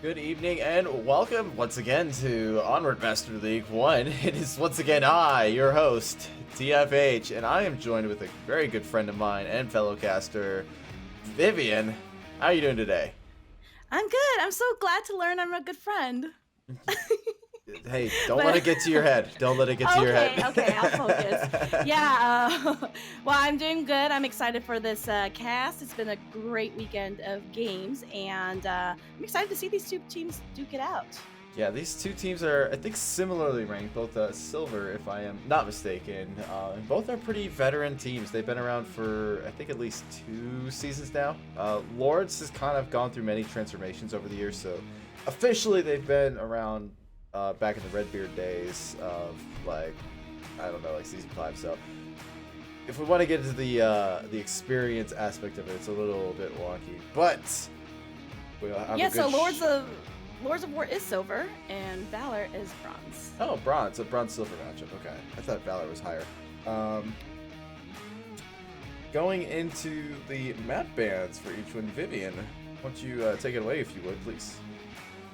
Good evening and welcome once again to Onward Master League 1. It is once again I, your host, TFH, and I am joined with a very good friend of mine and fellow caster, Vivian. How are you doing today? I'm good. I'm so glad to learn I'm a good friend. Hey, don't let it get to your head. Don't let it get to your head. Okay, I'll focus. Yeah, well, I'm doing good. I'm excited for this cast. It's been a great weekend of games, and I'm excited to see these two teams duke it out. Yeah, these two teams are, I think, similarly ranked, both silver, if I am not mistaken. Both are pretty veteran teams. They've been around for, I think, at least 2 seasons now. Lords has kind of gone through many transformations over the years, so officially they've been around back in the Redbeard days of, like, I don't know, like Season 5. So if we want to get into the experience aspect of it, it's a little bit wonky, but we'll have a good so Lords of War is silver, and Valor is bronze. Oh, bronze. A bronze-silver matchup. Okay. I thought Valor was higher. Going into the map bans for each one, Vivian, why don't you take it away if you would, please?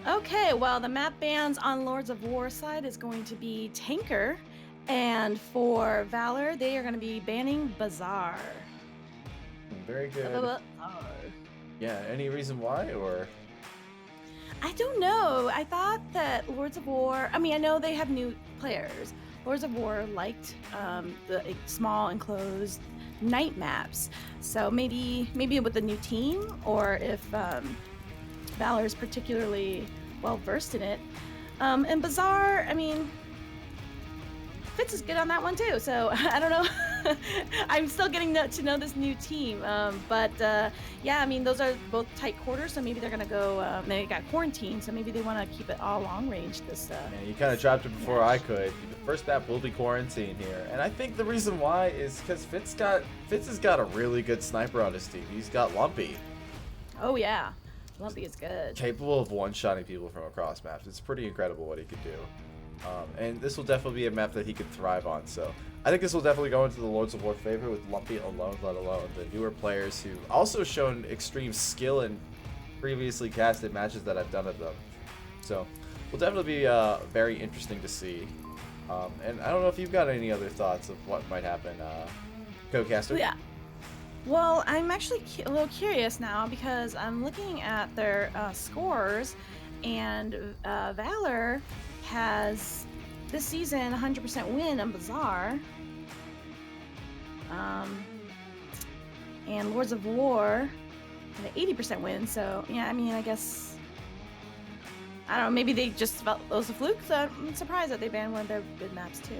Okay, well, the map bans on Lords of War side is going to be Tanker, and for Valor, they are going to be banning Bazaar. Very good. Bazaar. Yeah, any reason why, or? I don't know. I thought that Lords of War, I mean, I know they have new players. Lords of War liked the small enclosed night maps. So maybe with a new team, or if Valor is particularly well versed in it. And Bazaar, I mean, Fitz is good on that one too. So I don't know. I'm still getting to know this new team. But yeah, I mean, those are both tight quarters. So maybe they're going to go, they got quarantined. So maybe they want to keep it all long range this. Yeah, you kind of dropped it before I could. The first map will be quarantined here. And I think the reason why is because Fitz has got a really good sniper on his team. He's got Lumpy. Oh, yeah. Lumpy is good. Capable of one-shotting people from across maps. It's pretty incredible what he could do. And this will definitely be a map that he could thrive on. So I think this will definitely go into the Lords of War favor with Lumpy alone, let alone the newer players who also shown extreme skill in previously casted matches that I've done of them. So will definitely be very interesting to see. And I don't know if you've got any other thoughts of what might happen, co-caster? Yeah. Well, I'm actually a little curious now because I'm looking at their scores, and Valor has this season 100% win on Bazaar, and Lords of War had an 80% win. So yeah, I mean, I guess I don't know. Maybe they just felt it was a fluke. So I'm surprised that they banned one of their good maps too.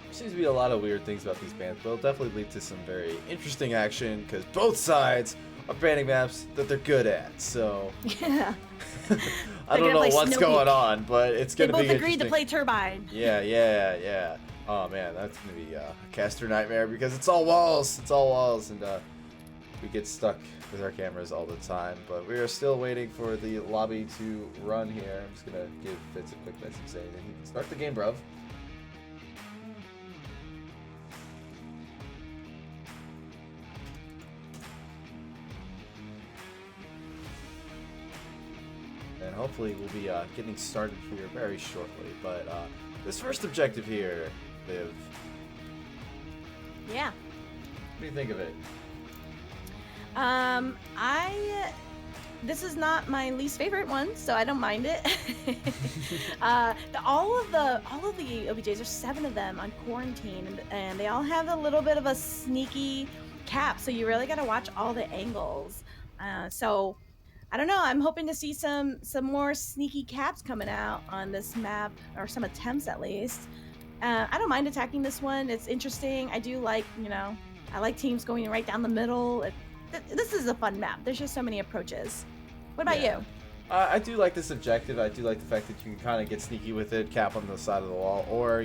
There seems to be a lot of weird things about these bans, but it'll definitely lead to some very interesting action because both sides are banning maps that they're good at. So Yeah. I don't know what's going on, but it's going to be They both agreed to interesting. play Turbine. Yeah. Oh man, that's going to be a caster nightmare because it's all walls. It's all walls, and we get stuck with our cameras all the time. But we are still waiting for the lobby to run here. I'm just going to give Fitz a quick message saying that he can start the game, bruv. And hopefully we'll be getting started here very shortly. But this first objective here, Viv, Yeah. what do you think of it? This is not my least favorite one, so I don't mind it. All of the OBJs, there's 7 of them on quarantine, and they all have a little bit of a sneaky cap, so you really got to watch all the angles. So I don't know. I'm hoping to see some more sneaky caps coming out on this map, or some attempts at least. I don't mind attacking this one. It's interesting. I do like, I like teams going right down the middle. This is a fun map. There's just so many approaches. What about you? I do like this objective. I do like the fact that you can kind of get sneaky with it, cap on the side of the wall, or,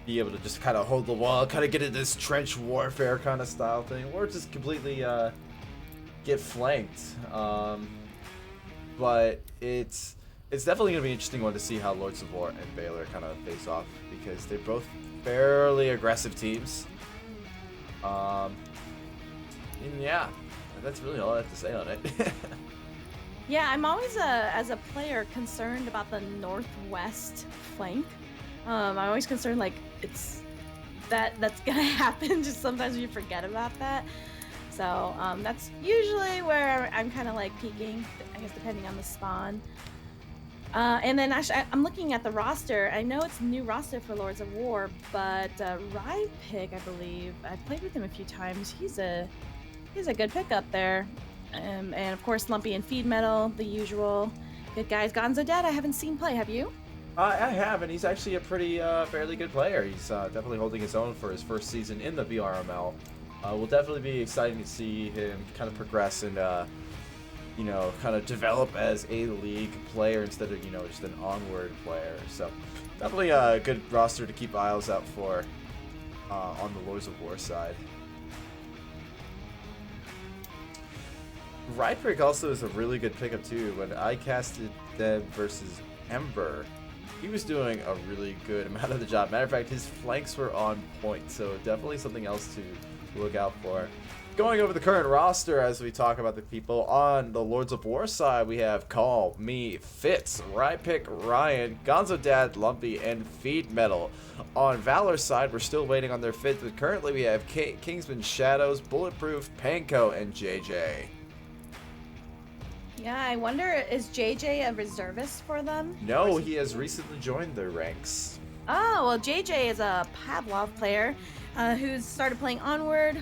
be able to just kind of hold the wall, kind of get into this trench warfare kind of style thing, or just completely get flanked. But it's definitely going to be an interesting one to see how Lords of War and Valor kind of face off, because they're both fairly aggressive teams. And yeah, that's really all I have to say on it. Yeah, I'm always as a player concerned about the northwest flank. I'm always concerned like that's gonna happen. Just sometimes you forget about that. So that's usually where I'm kind of like peeking, I guess, depending on the spawn. And then actually, I'm looking at the roster. I know it's a new roster for Lords of War, but Pick, I believe, I played with him a few times. He's a good pick up there. And of course, Lumpy and Feed Metal, the usual good guys. Gonzo Dad, I haven't seen play. Have you? I have, and he's actually a pretty fairly good player. He's definitely holding his own for his first season in the VRML. Will definitely be exciting to see him kind of progress and you know, kind of develop as a league player instead of, you know, just an Onward player. So definitely a good roster to keep eyes out for on the Lords of War side. Rydprick also is a really good pickup too. When I casted them versus Ember, he was doing a really good amount of the job. Matter of fact, his flanks were on point, so definitely something else to look out for. Going over the current roster as we talk about the people on the Lords of War side, we have Call, me, Fitz, Rydpick, Ryan, Gonzo Dad, Lumpy, and Feed Metal. On Valor side, we're still waiting on their fifth, but currently we have Kingsman, Shadows, Bulletproof, Panko, and JJ. Yeah, I wonder, is JJ a reservist for them? No, he has recently joined their ranks. Oh, well, JJ is a Pavlov player who's started playing Onward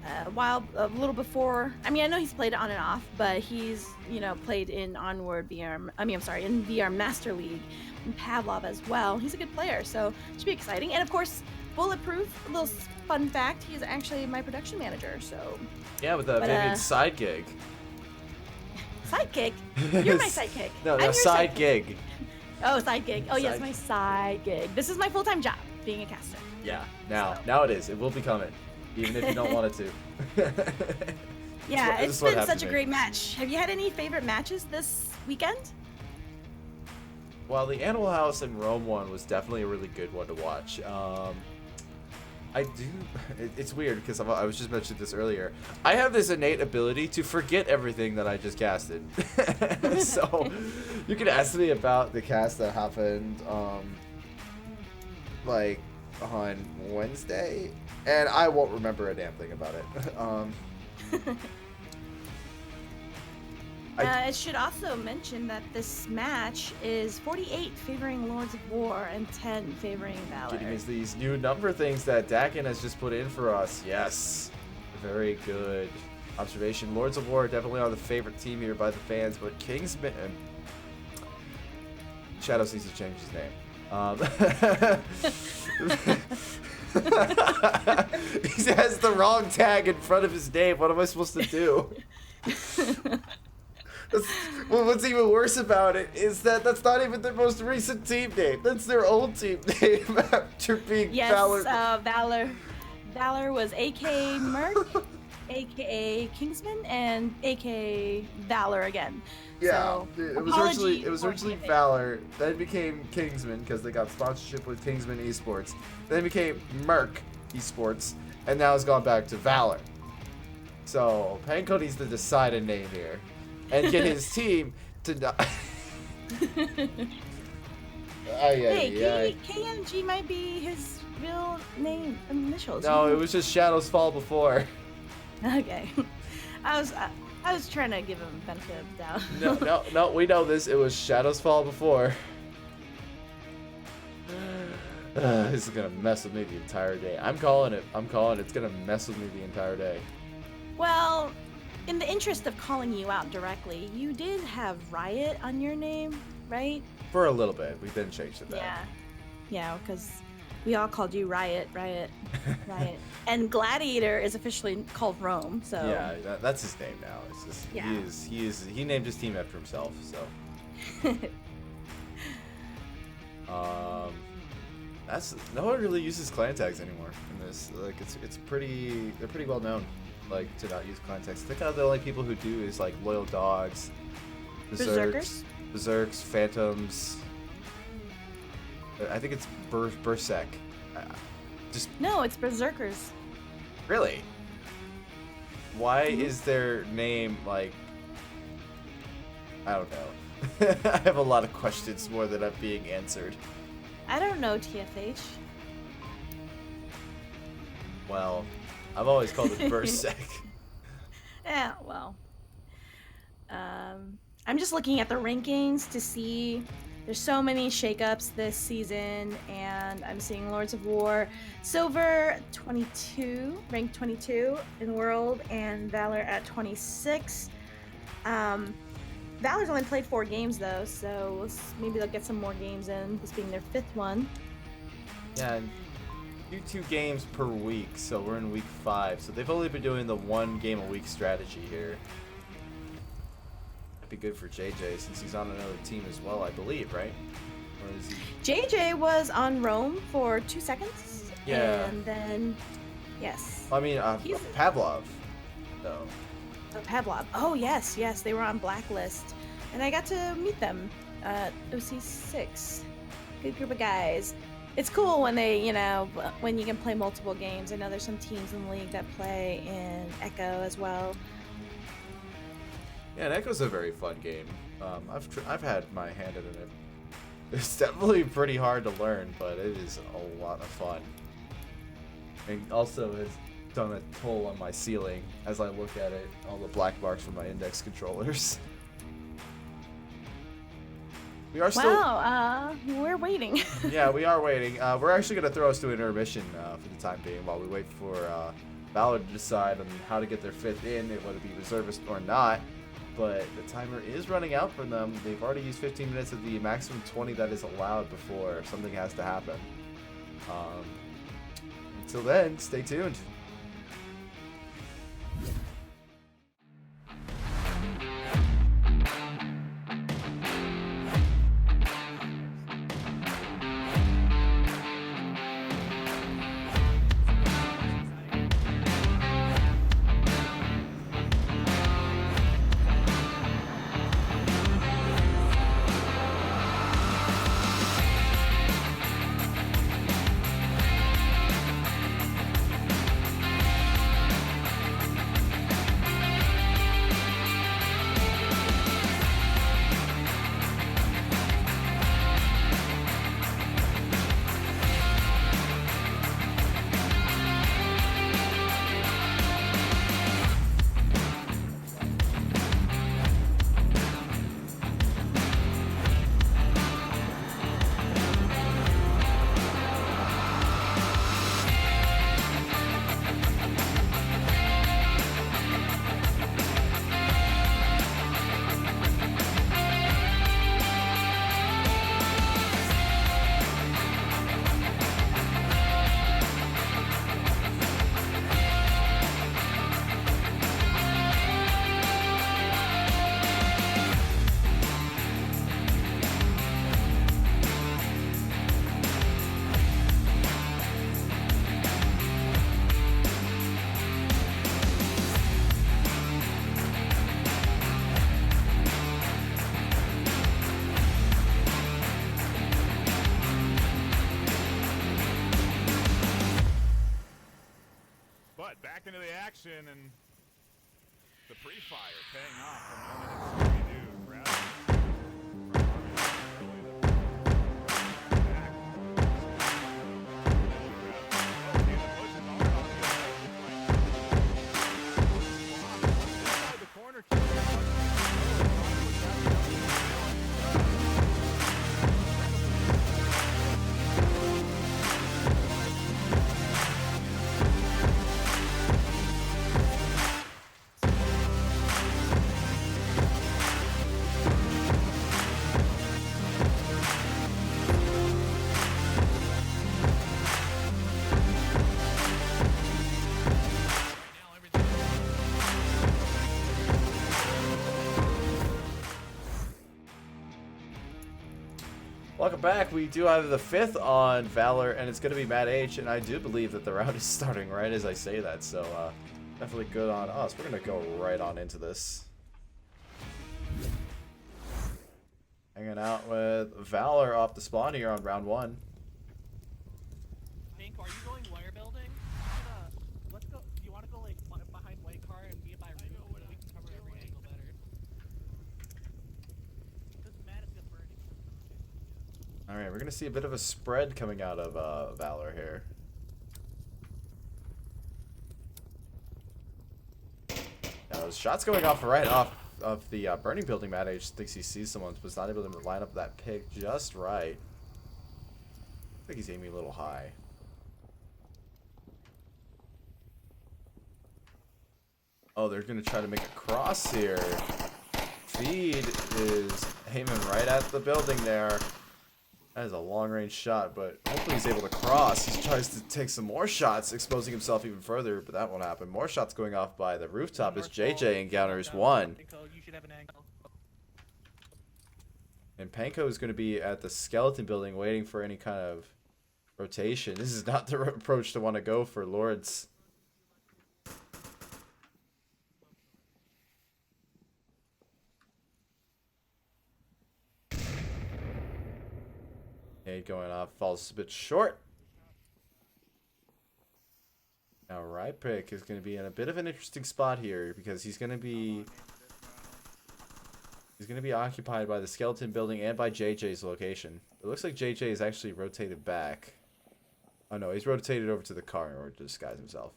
a little before. I mean, I know he's played it on and off, but he's, you know, played in Onward in VR Master League and Pavlov as well. He's a good player, so it should be exciting. And of course, Bulletproof, a little fun fact, he's actually my production manager, so. Yeah, with Vivian's side gig. Sidekick? You're my sidekick. No, side gig. Oh, side gig. Oh, yes, my side gig. This is my full-time job, being a caster. Yeah, now it is. It will become it, even if you don't want it to. Yeah, it's been such a great match. Have you had any favorite matches this weekend? Well, the Animal House and Rome one was definitely a really good one to watch. It's weird because I was just mentioning this earlier. I have this innate ability to forget everything that I just casted. So you can ask me about the cast that happened like on Wednesday, and I won't remember a damn thing about it. I should also mention that this match is 48 favoring Lords of War and 10 favoring Valor. Getting us these new number things that Dakin has just put in for us. Yes, very good observation. Lords of War definitely are the favorite team here by the fans, but Kingsman... Shadows needs to change his name. He has the wrong tag in front of his name. What am I supposed to do? Well, what's even worse about it is that that's not even their most recent team name. That's their old team name after being Valor. Yes, Valor was A.K. Merc, A.K.A. Kingsman, and A.K.A. Valor again. Yeah, so, it was originally Valor, then it became Kingsman because they got sponsorship with Kingsman Esports. Then it became Merc Esports, and now it's gone back to Valor. So Panko needs to decide a name here. And get his team to not. Hey, KMG might be his real name initials. No, it was just Shadows Fall before. Okay, I was trying to give him benefit of the doubt. No, we know this. It was Shadows Fall before. This is gonna mess with me the entire day. I'm calling it. It's gonna mess with me the entire day. Well, in the interest of calling you out directly, you did have Riot on your name, right? For a little bit. We then changed it back. Yeah, because we all called you Riot. And Gladiator is officially called Rome, so... Yeah, that's his name now. It's just, he named his team after himself, so... No one really uses clan tags anymore in this. Like, they're pretty well known. Like, to not use clan tags. I think the only people who do is like Loyal Dogs, Berserks, Phantoms. I think it's Berserk. No, it's Berserkers. Really? Why is their name like? I don't know. I have a lot of questions more than I'm being answered. I don't know, TFH. Well, I've always called it Berserk. Yeah, well. I'm just looking at the rankings to see. There's so many shakeups this season, and I'm seeing Lords of War Silver 22, ranked 22 in the world, and Valor at 26. Valor's only played 4 games though, so maybe they'll get some more games in, this being their 5th one. Yeah, and do 2 games per week, so we're in week 5. So they've only been doing the 1 game a week strategy here. That'd be good for JJ since he's on another team as well, I believe, right? Or is he? JJ was on Rome for 2 seconds. Yeah. And then, yes. I mean, Pavlov, though. Oh, Pavlov. Oh, yes, they were on Blacklist. And I got to meet them at OC6. Good group of guys. It's cool when they, when you can play multiple games. I know there's some teams in the league that play in Echo as well. Yeah, and Echo's a very fun game. I've had my hand in it. It's definitely pretty hard to learn, but it is a lot of fun. And also has done a toll on my ceiling as I look at it, all the black marks from my index controllers. We are still... Wow, we're waiting. Yeah, we are waiting. We're actually going to throw us to an intermission for the time being while we wait for Valor to decide on how to get their 5th in, whether it be reservist or not. But the timer is running out for them. They've already used 15 minutes of the maximum 20 that is allowed before something has to happen. Until then, stay tuned. Back into the action and the pre-fire paying off from Omen and Scooby-Doo. Welcome back. We do have the 5th on Valor, and it's going to be Matt H, and I do believe that the round is starting right as I say that, so definitely good on us. We're going to go right on into this. Hanging out with Valor off the spawn here on round 1. Pink, are you going wire building? Let's go. Do you want to go like behind white car and be by room so we can cover every angle better? All right, we're gonna see a bit of a spread coming out of Valor here. Now, shots going off right off of the burning building. Matt H thinks he sees someone, but was not able to line up that pick just right. I think he's aiming a little high. Oh, they're gonna try to make a cross here. Feed is aiming right at the building there. That is a long-range shot, but hopefully he's able to cross. He tries to take some more shots, exposing himself even further, but that won't happen. More shots going off by the rooftop as JJ encounters one. And Panko is going to be at the skeleton building waiting for any kind of rotation. This is not the approach to want to go for Lords. Nade going off, falls a bit short. Now right pick is going to be in a bit of an interesting spot here because he's going to be occupied by the skeleton building and by JJ's location. It looks like JJ is actually rotated back. Oh no, he's rotated over to the car in order to disguise himself.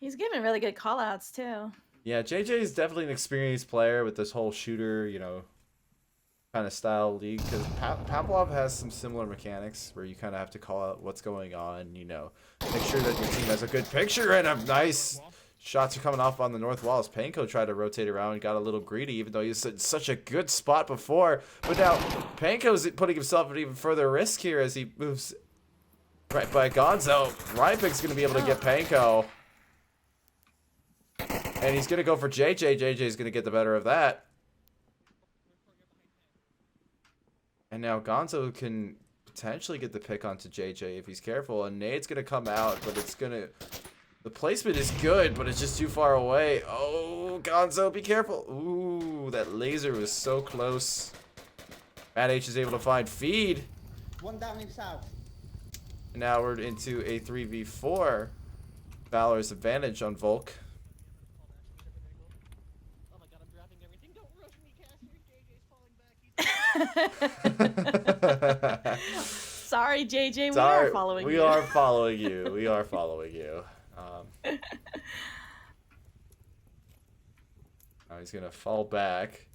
He's giving really good callouts too. Yeah, JJ is definitely an experienced player with this whole shooter, you know, kind of style league. Because Pavlov has some similar mechanics where you kind of have to call out what's going on, you know, make sure that your team has a good picture and a nice shots are coming off on the north walls. Panko tried to rotate around and got a little greedy, even though he was in such a good spot before. But now Panko's putting himself at even further risk here as he moves right by Gonzo. Rypik's going to be able to get Panko. And he's going to go for JJ. JJ's going to get the better of that. And now Gonzo can potentially get the pick onto JJ if he's careful. And Nade's going to come out, but it's going to... The placement is good, but it's just too far away. Oh, Gonzo, be careful. Ooh, that laser was so close. Matt H is able to find feed. One down in south. And now we're into a 3v4. Valor's advantage on Volk. Oh my god, I'm dropping everything. Don't rush me, Caster. JJ's falling back. Sorry, JJ. We Sorry, are following you. We are following you. We are following you. Now he's gonna fall back.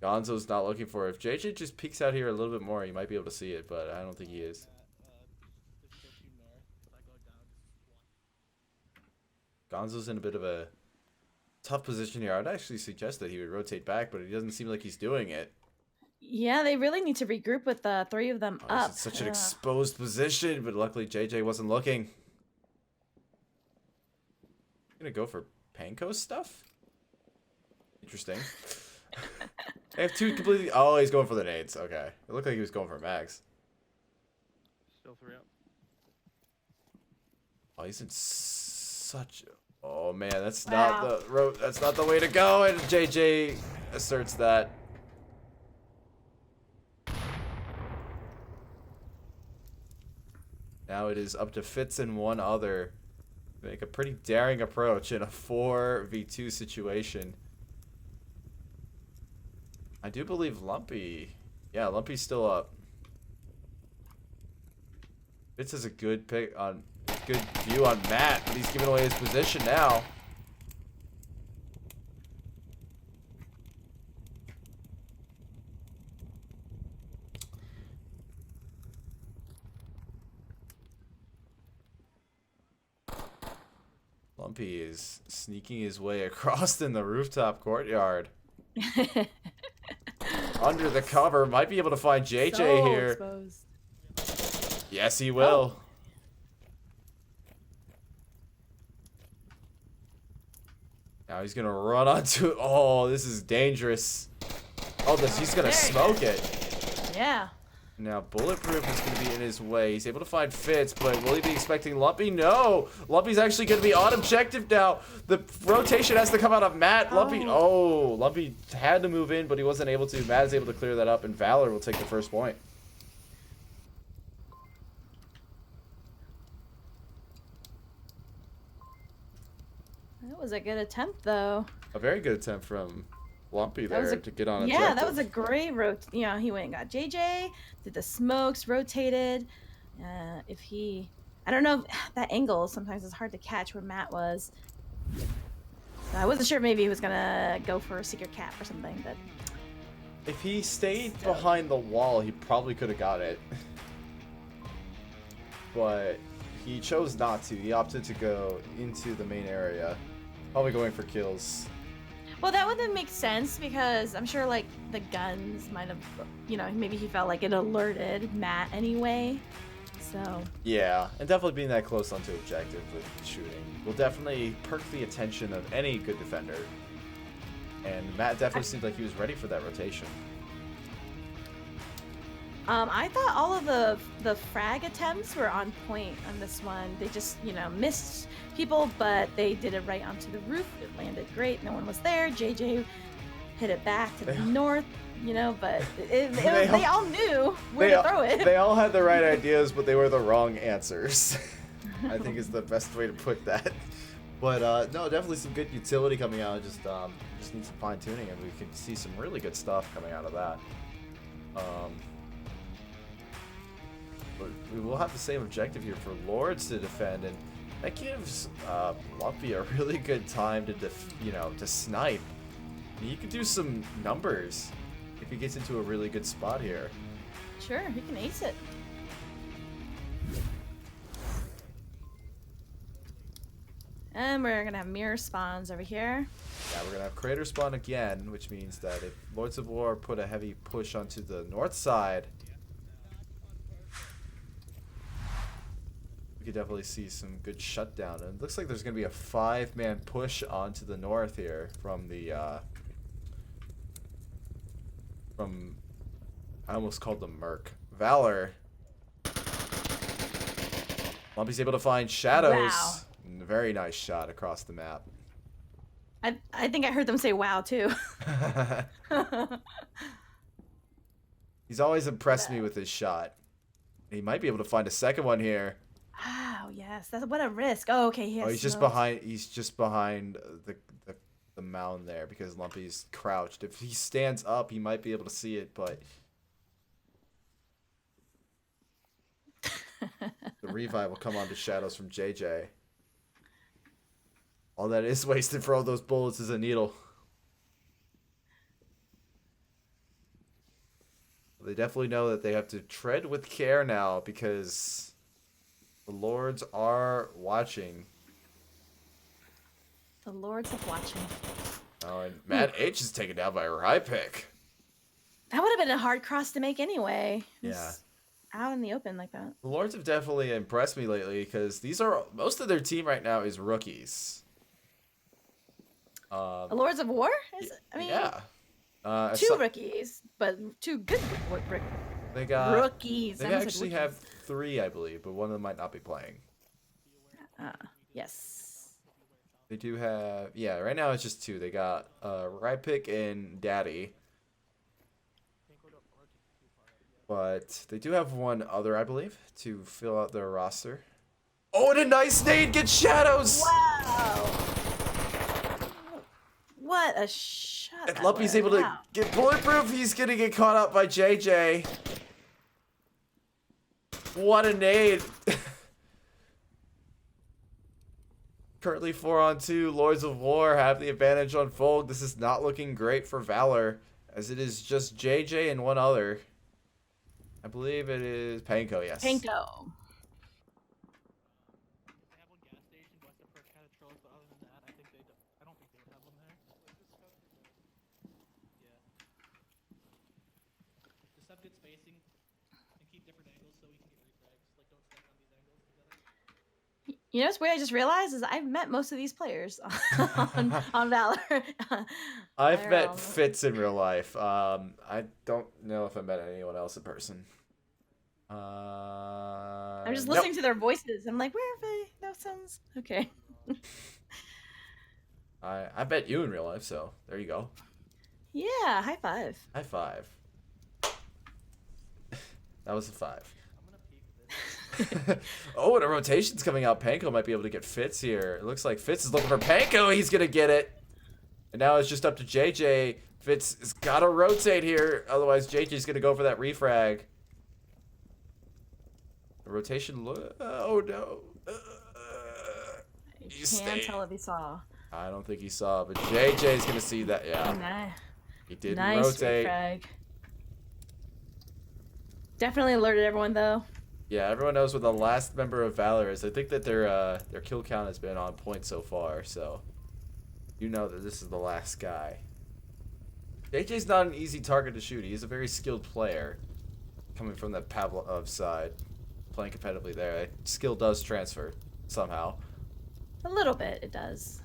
Gonzo's not looking for it. If JJ just peeks out here a little bit more, he might be able to see it, but I don't think he is. Gonzo's in a bit of a tough position here. I'd actually suggest that he would rotate back, but he doesn't seem like he's doing it. Yeah, they really need to regroup with the three of them up. It's such an exposed position, but luckily JJ wasn't looking. Gonna go for Panko stuff? Interesting. They have two completely... Oh, he's going for the nades. Okay. It looked like he was going for mags. Still 3 up. Oh, he's in such... Oh, man. That's not the road. That's not the way to go. And JJ asserts that. Now it is up to Fitz and one other. Make a pretty daring approach in a 4v2 situation. I do believe Lumpy. Yeah, Lumpy's still up. Fitz has a good pick on, good view on Matt, but he's giving away his position now. Lumpy is sneaking his way across in the rooftop courtyard. Under the cover, might be able to find JJ So here. exposed. Yes, he will. Now he's gonna run onto. Oh, this is dangerous. Oh, he's gonna smoke it. Yeah. Now Bulletproof is gonna be in his way. He's able to find Fitz, but will he be expecting Lumpy? No. Lumpy's actually gonna be on objective now. The rotation has to come out of Matt. Lumpy. Oh, Lumpy had to move in, but he wasn't able to. Matt is able to clear that up, and Valor will take the first point. That was a good attempt, though. A very good attempt from Lumpy there to get on Yeah, objective. that was a great you know, he went and got JJ, did the smokes, rotated. If he, I don't know, that angle sometimes is hard to catch where Matt was. So I wasn't sure maybe he was gonna go for a secret cap or something, but If he stayed behind the wall, he probably could have got it. But he chose not to. He opted to go into the main area. Probably going for kills. well, that wouldn't make sense because I'm sure like the guns might have, you know, maybe he felt like it alerted Matt anyway. So Yeah, and definitely being that close onto objective with shooting will definitely perk the attention of any good defender. And Matt definitely seemed like he was ready for that rotation. I thought all of the frag attempts were on point on this one. They just, you know, missed people, but they did it right onto the roof. It landed great. No one was there. JJ hit it back to the north, you know, but they all knew where to throw it. They all had the right ideas, but they were the wrong answers. I think is the best way to put that. But no, definitely some good utility coming out. Just need some fine tuning, and we can see some really good stuff coming out of that. But we will have the same objective here for Lords to defend, and that gives Lumpy a really good time to to snipe. He could do some numbers if he gets into a really good spot here. Sure, he can ace it. And we're gonna have mirror spawns over here. Yeah, we're gonna have crater spawn again, which means that if Lords of War put a heavy push onto the north side, we could definitely see some good shutdown. And it looks like there's gonna be a 5-man push onto the north here from the I almost called them Merc. Valor. Lumpy's able to find shadows. Wow. Very nice shot across the map. I think I heard them say wow too. He's always impressed me with his shot. He might be able to find a second one here. Wow, yes. That's what a risk. Oh, okay, he has He's just smokes. behind. He's just behind the mound there because Lumpy's crouched. If he stands up, he might be able to see it, but the revive will come onto shadows from JJ. All that is wasted for all those bullets is a needle. They definitely know that they have to tread with care now because the Lords are watching. The Lords of watching. Oh, and Matt H is taken down by a Rypick. That would have been a hard cross to make anyway. Yeah. Just out in the open like that. The Lords have definitely impressed me lately because most of their team right now is rookies. The Lords of War? Yeah. Two rookies, but two good They got rookies. They I almost actually said have 3, I believe, but one of them might not be playing. yes. They do have, yeah, right now it's just 2. They got Rypick and Daddy. But they do have one other, I believe, to fill out their roster. Oh, and a nice nade gets shadows! Wow. What a shot. And that Lumpy's was. able to Wow. get bulletproof. He's going to get caught up by JJ. What a nade. Currently 4-on-2. Lords of War have the advantage on Fold. This is not looking great for Valor, as it is just JJ and one other. I believe it is Panko, yes. Panko. They have one gas station west of Perch Catatrills, but other than that, I don't think they would have one there. Yeah. Just have good spacing and keep different angles so we can get refrags. Like, don't stack on these angles together. You know what's weird I just realized is I've met most of these players on Valor. I've met IRL. Fitz in real life. I don't know if I met anyone else in person. I'm just listening to their voices. I'm like, where have they? That sounds okay. I bet you in real life, so there you go. Yeah, high five. High five. That was a 5. I'm gonna peek this. Oh, and a rotation's coming out. Panko might be able to get Fitz here. It looks like Fitz is looking for Panko. He's going to get it. And now it's just up to JJ. Fitz has got to rotate here, otherwise JJ's going to go for that refrag. The rotation, oh no. You can't tell if he saw. I don't think he saw, but JJ's going to see that, yeah. He didn't rotate. Refrag. Definitely alerted everyone though. Yeah, everyone knows where the last member of Valor is. I think that their kill count has been on point so far, so you know that this is the last guy. JJ's not an easy target to shoot. He's a very skilled player, coming from the Pavlov side, playing competitively there. Skill does transfer somehow. A little bit, it does.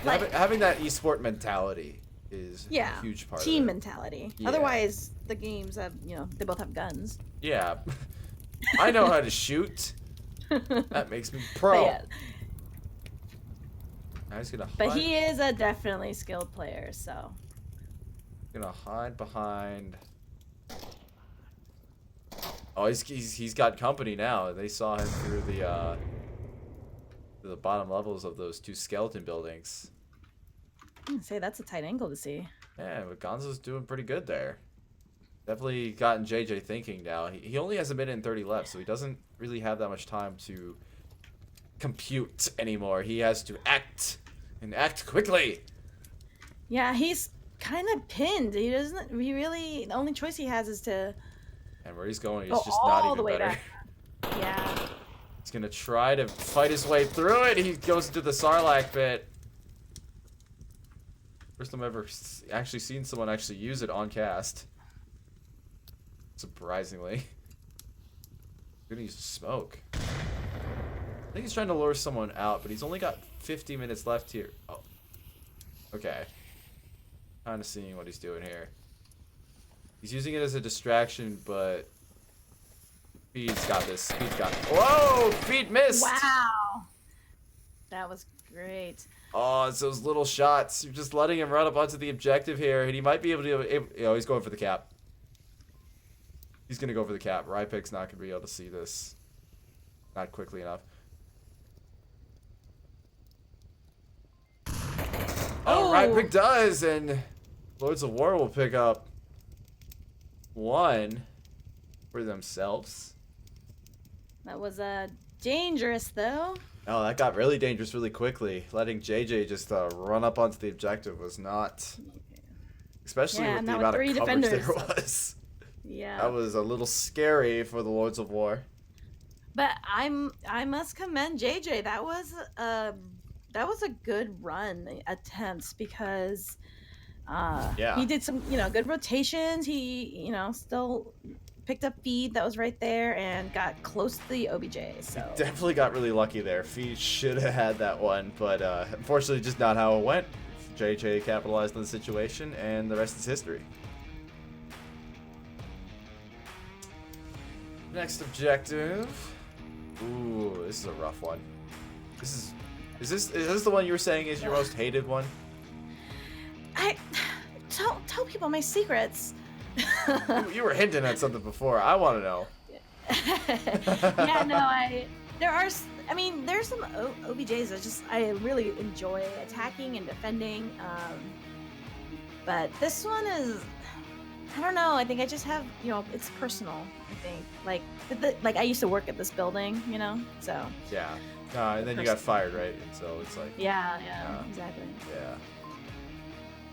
Having that esport mentality is a huge part team of it. mentality. Yeah. Otherwise, the games have, they both have guns. Yeah. I know how to shoot. That makes me pro. Yeah. Now he's gonna But he is a definitely skilled player, so. Gonna hide behind. Oh, he's got company now. They saw him through the bottom levels of those two skeleton buildings. Say that's a tight angle to see. Yeah, but Gonzo's doing pretty good there. Definitely gotten JJ thinking now. He only has a minute and 30 left, so he doesn't really have that much time to compute anymore. He has to act, and act quickly. Yeah, he's kind of pinned. He really, the only choice he has is to... And where he's going, he's just not even better. Back. Yeah. He's gonna try to fight his way through it. He goes into the Sarlacc pit. First time I've ever actually seen someone actually use it on cast. Surprisingly. Gonna use smoke. I think he's trying to lure someone out, but he's only got 50 minutes left here. Oh. Okay. Kind of seeing what he's doing here. He's using it as a distraction, but Speed's got this. Speed's got it. Whoa! Speed missed! Wow! That was great. Oh, it's those little shots. You're just letting him run up onto the objective here, and he might be able to... he's going for the cap. He's going to go for the cap. Rypik's not going to be able to see this. Not quickly enough. Oh, Rypik does, and Lords of War will pick up one for themselves. That was dangerous, though. Oh, that got really dangerous really quickly. Letting JJ just run up onto the objective was not... Especially with the amount of coverage there was. Yeah. That was a little scary for the Lords of War. But I must commend JJ. That was a good run attempt because he did some good rotations. He still picked up feed that was right there and got close to the OBJ. So definitely got really lucky there. Feed should have had that one, but unfortunately just not how it went. JJ capitalized on the situation, and the rest is history. Next objective. Ooh, this is a rough one. Is this the one you were saying is your most hated one? I tell people my secrets. You were hinting at something before. I want to know. Yeah, no, there's some OBJs that I really enjoy attacking and defending. But this one is, I don't know. I think I just have, it's personal. I think like I used to work at this building, so. Yeah. And then you got fired, right? And so it's like. Yeah, exactly. Yeah.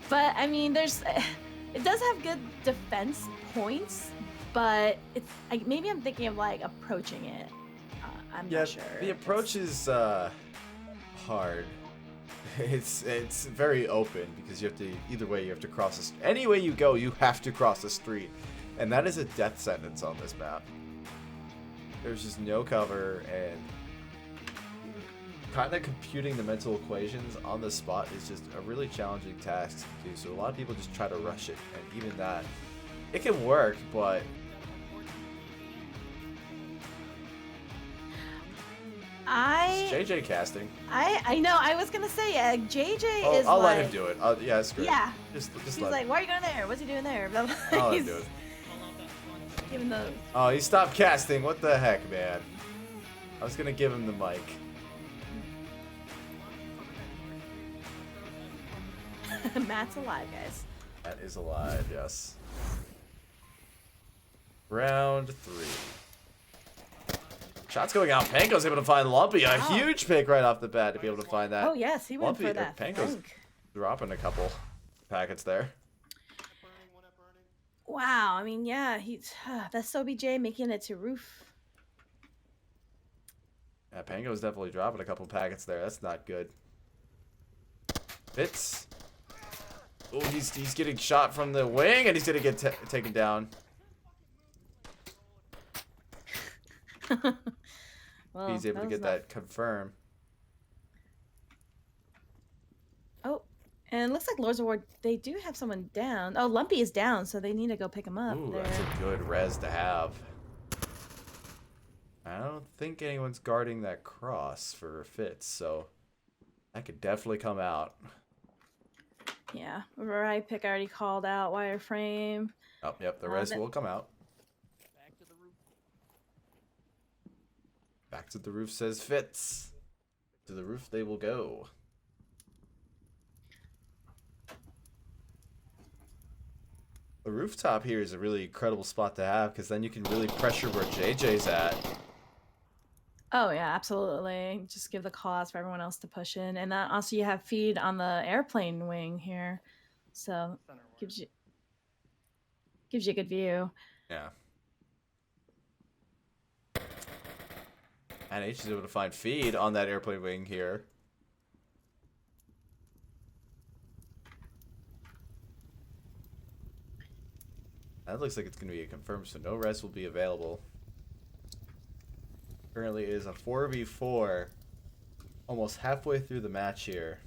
But I mean, it does have good defense points, but maybe I'm thinking of like approaching it. I'm not sure. The approach is hard. It's very open because you have to you have to cross any way you go, you have to cross the street, and that is a death sentence on this map. There's just no cover, and kind of computing the mental equations on the spot is just a really challenging task to do. So a lot of people just try to rush it, and even that, it can work, but it's JJ casting. I know. I was gonna say JJ is. I'll let him do it. Yeah, screw it. Yeah. Just He's let like, him. why are you going there? What's he doing there? I'll let him do it. Giving the. Oh, he stopped casting. What the heck, man? I was gonna give him the mic. Matt's alive, guys. That is alive, yes. Round 3. Shots going out. Panko's able to find Lumpy. A huge pick right off the bat to be able to find that. Oh yes, he went Lumpy, for that. Panko's flank. dropping a couple packets there. Wow, I mean, yeah, that's OBJ making it to roof. Yeah, Panko's definitely dropping a couple packets there. That's not good. Fitz. Oh, he's getting shot from the wing, and he's gonna get taken down. Well, He's able to get that confirmed. Oh, and it looks like Lords of War, they do have someone down. Oh, Lumpy is down, so they need to go pick him up. Ooh, there. that's a good res to have. I don't think anyone's guarding that cross for Fitz, so that could definitely come out. Yeah, right pick already called out, wireframe. Oh, yep, the res will come out. Back to the roof. Back to the roof says Fitz. To the roof they will go. The rooftop here is a really incredible spot to have because then you can really pressure where JJ's at. Oh yeah, absolutely. Just give the cause for everyone else to push in, and also you have feed on the airplane wing here, so gives you a good view. Yeah. And H is able to find feed on that airplane wing here. That looks like it's going to be a confirmed, so no res will be available. Currently it is a 4v4. Almost halfway through the match here.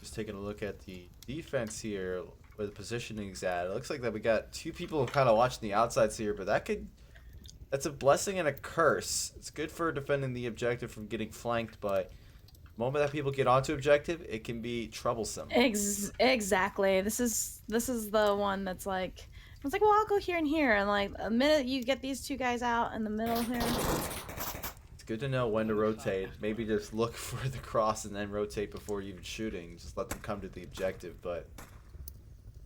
Just taking a look at the defense here, where the positioning's at. It looks like that we got two people kind of watching the outsides here, but that's a blessing and a curse. It's good for defending the objective from getting flanked, but the moment that people get onto objective, it can be troublesome. Exactly. This is the one that's like, it's like, well, I'll go here and here, and like a minute you get these two guys out in the middle here. It's good to know when to rotate. Maybe just look for the cross and then rotate before even shooting. Just let them come to the objective, but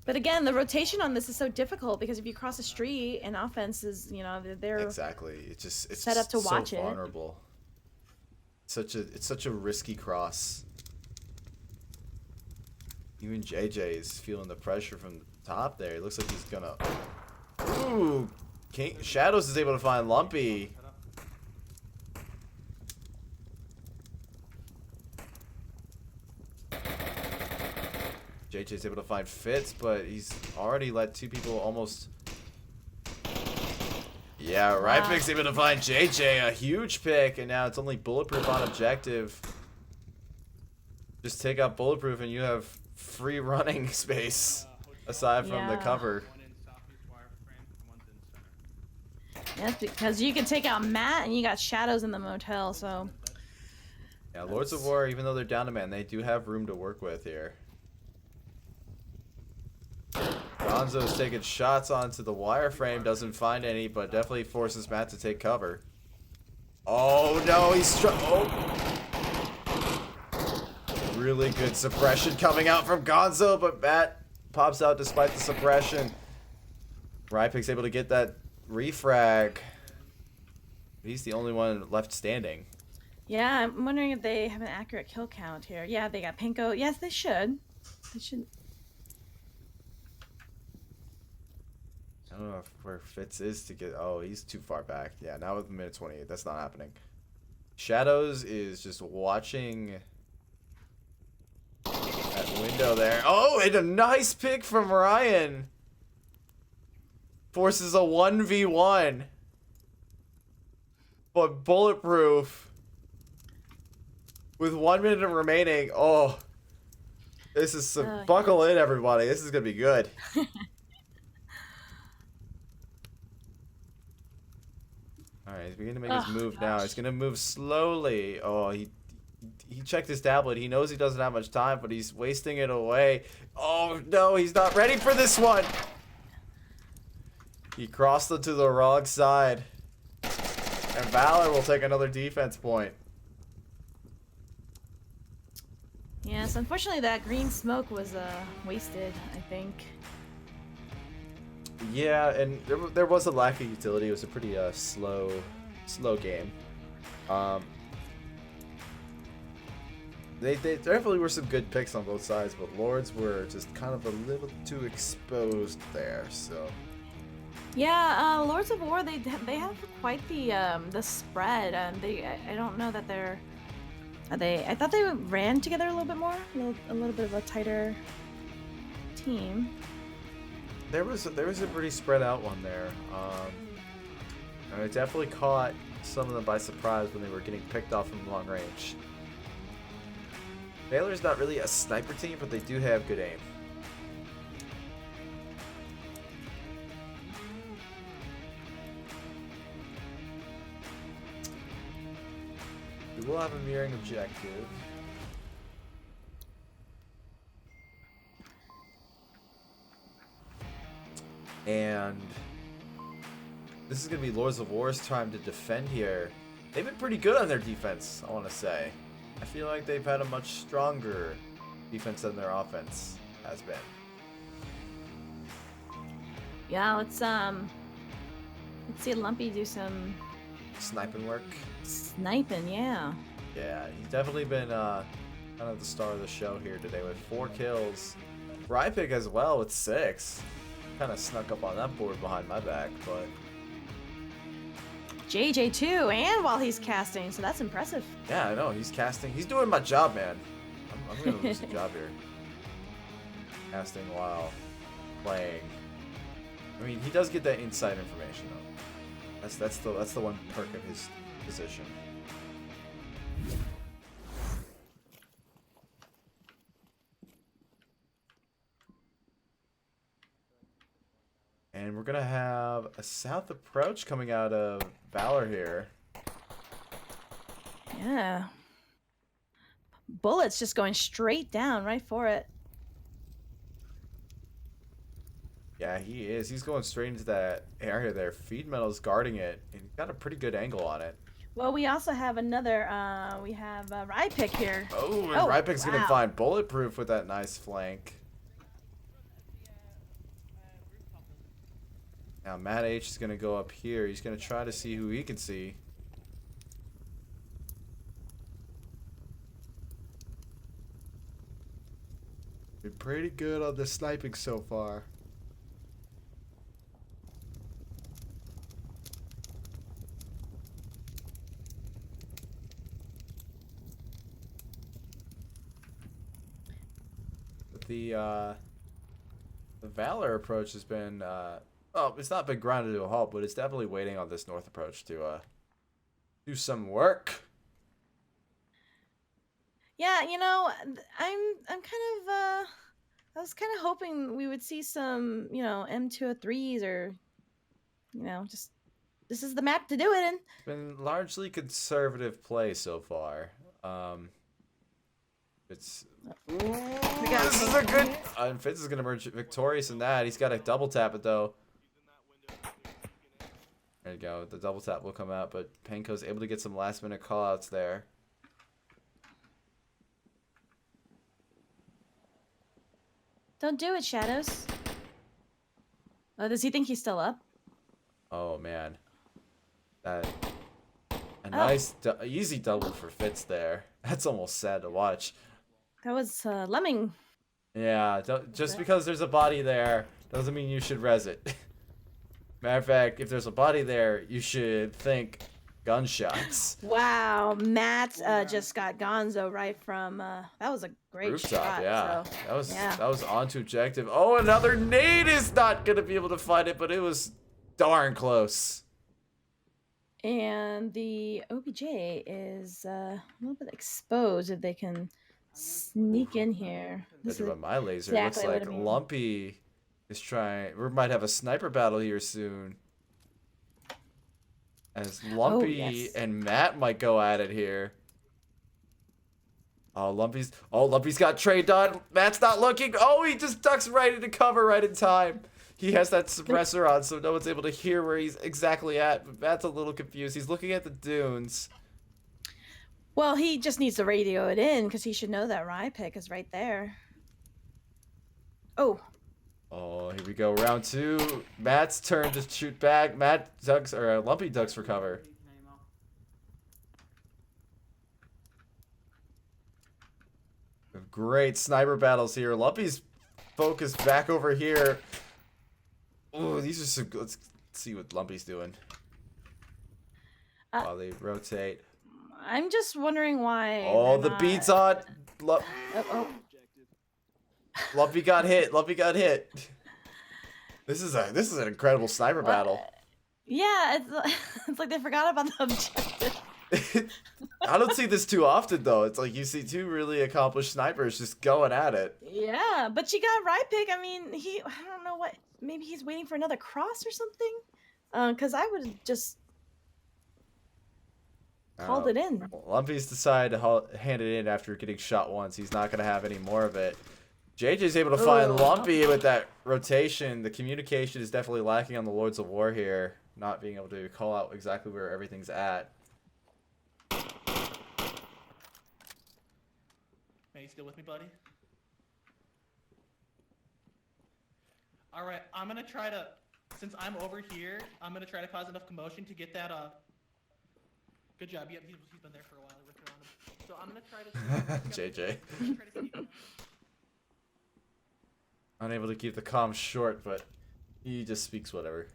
again, the rotation on this is so difficult because if you cross a street and offense is, they're exactly. It's set up to so watch it. vulnerable. It's such a risky cross. Even JJ is feeling the pressure from the top there. It looks like he's gonna. Ooh, Shadows is able to find Lumpy. JJ's able to find Fitz, but he's already let two people almost. Yeah, right pick's able to find JJ, a huge pick, and now it's only Bulletproof on objective. Just take out Bulletproof and you have free running space, aside from the cover. One in southeast wireframe, one's in center. That's because you can take out Matt and you got Shadows in the motel, so. Yeah, Lords of War, even though they're down to man, they do have room to work with here. Gonzo's taking shots onto the wireframe, doesn't find any, but definitely forces Matt to take cover. Oh no, he's really good suppression coming out from Gonzo, but Matt pops out despite the suppression. Rypik's able to get that refrag. He's the only one left standing. Yeah, I'm wondering if they have an accurate kill count here. Yeah, they got Pinko. Yes, they should. They should. I don't know where Fitz is to get. Oh, he's too far back. Yeah, now with minute 28, that's not happening. Shadows is just watching that window there. Oh, and a nice pick from Ryan. Forces a 1v1. But Bulletproof, with 1 minute remaining. Oh, this is some buckle in, everybody. This is gonna be good. Alright, he's beginning to make his move now. He's gonna move slowly. Oh, he checked his tablet. He knows he doesn't have much time, but he's wasting it away. Oh no, he's not ready for this one. He crossed it to the wrong side. And Valor will take another defense point. Yeah, Yes, unfortunately that green smoke was wasted, I think. Yeah, and there was a lack of utility. It was a pretty slow game. There definitely were some good picks on both sides, but Lords were just kind of a little too exposed there. So Yeah, Lords of War they have quite the spread. I don't know that they're I thought they ran together a little bit more, a little bit of a tighter team. there was a pretty spread out one there. And it definitely caught some of them by surprise when they were getting picked off from long range. Valor's not really a sniper team, but they do have good aim. We will have a mirroring objective. And this is going to be Lords of War's time to defend here. They've been pretty good on their defense, I want to say. I feel like they've had a much stronger defense than their offense has been. Yeah, let's see Lumpy do some Sniping work. sniping. Yeah. Yeah, he's definitely been kind of the star of the show here today with 4 kills. Rypick as well with 6. Kind of snuck up on that board behind my back, but JJ too, and while he's casting, so that's impressive. yeah, I know he's casting. He's doing my job, man. I'm gonna lose the job here. Casting while playing. I mean, he does get that inside information though. That's the one perk of his position. And we're gonna have a south approach coming out of Valor here. Yeah. Bullets just going straight down, right for it. Yeah, he is. He's going straight into that area there. Feed Metal's guarding it, and he's got a pretty good angle on it. Well, we also have another, we have Rypick here. Oh, and Oh, Rypick's gonna wow. find Bulletproof with that nice flank. Now Matt H is gonna go up here. He's gonna try to see who he can see. Been pretty good on the sniping so far. But the Valor approach has been oh, it's not been grounded to a halt, but it's definitely waiting on this north approach to do some work. Yeah, you know, I'm kind of I was kind of hoping we would see some, you know, M203s or, you know, just this is the map to do it in. It's been largely conservative play so far. It's this is a good. Fitz is gonna emerge victorious in that. He's got to double tap it though. There you go. The double tap will come out, but Panko's able to get some last minute callouts there. Don't do it, Shadows. Oh, does he think he's still up? Oh man, that a nice easy double for Fitz there. That's almost sad to watch. That was Lemming. Yeah, just because there's a body there doesn't mean you should res it. Matter of fact, if there's a body there, you should think gunshots. Wow, Matt just got Gonzo right from that was a great Rooftop, shot. yeah. So, That was onto objective. Oh, another nade is not gonna be able to find it, but it was darn close. and the OBJ is a little bit exposed if they can sneak in here. This Judging is by my laser, exactly it what looks I like mean. Lumpy is trying. We might have a sniper battle here soon. As Lumpy yes. and Matt might go at it here. Oh, Lumpy's got trade done. Matt's not looking. Oh, he just ducks right into cover right in time. He has that suppressor on, so no one's able to hear where he's exactly at. But Matt's a little confused. He's looking at the dunes. Well, he just needs to radio it in because he should know that Rye pick is right there. Oh. Oh, here we go. Round 2. Matt's turn to shoot back. Matt ducks, or Lumpy ducks for cover. Great sniper battles here. Lumpy's focused back over here. Oh, these are some good. Let's see what Lumpy's doing. While they rotate. I'm just wondering why. Oh, the beat's on. Oh. Lumpy got hit. Lumpy got hit. This is an incredible sniper battle. Yeah, it's like they forgot about the objective. I don't see this too often though. It's like you see two really accomplished snipers just going at it. Yeah, but she got right pick. I mean, I don't know what. Maybe he's waiting for another cross or something. Because I would have just called it in. Lumpy's decided to hand it in after getting shot once. He's not gonna have any more of it. JJ's able to find Lumpy with that rotation. The communication is definitely lacking on the Lords of War here. Not being able to call out exactly where everything's at. Hey, you still with me, buddy? Alright, I'm gonna try to, since I'm over here, I'm gonna try to cause enough commotion to get that, good job, yeah, he's been there for a while, Rick around him. So I'm gonna try to... JJ. Unable to keep the comms short, but he just speaks whatever.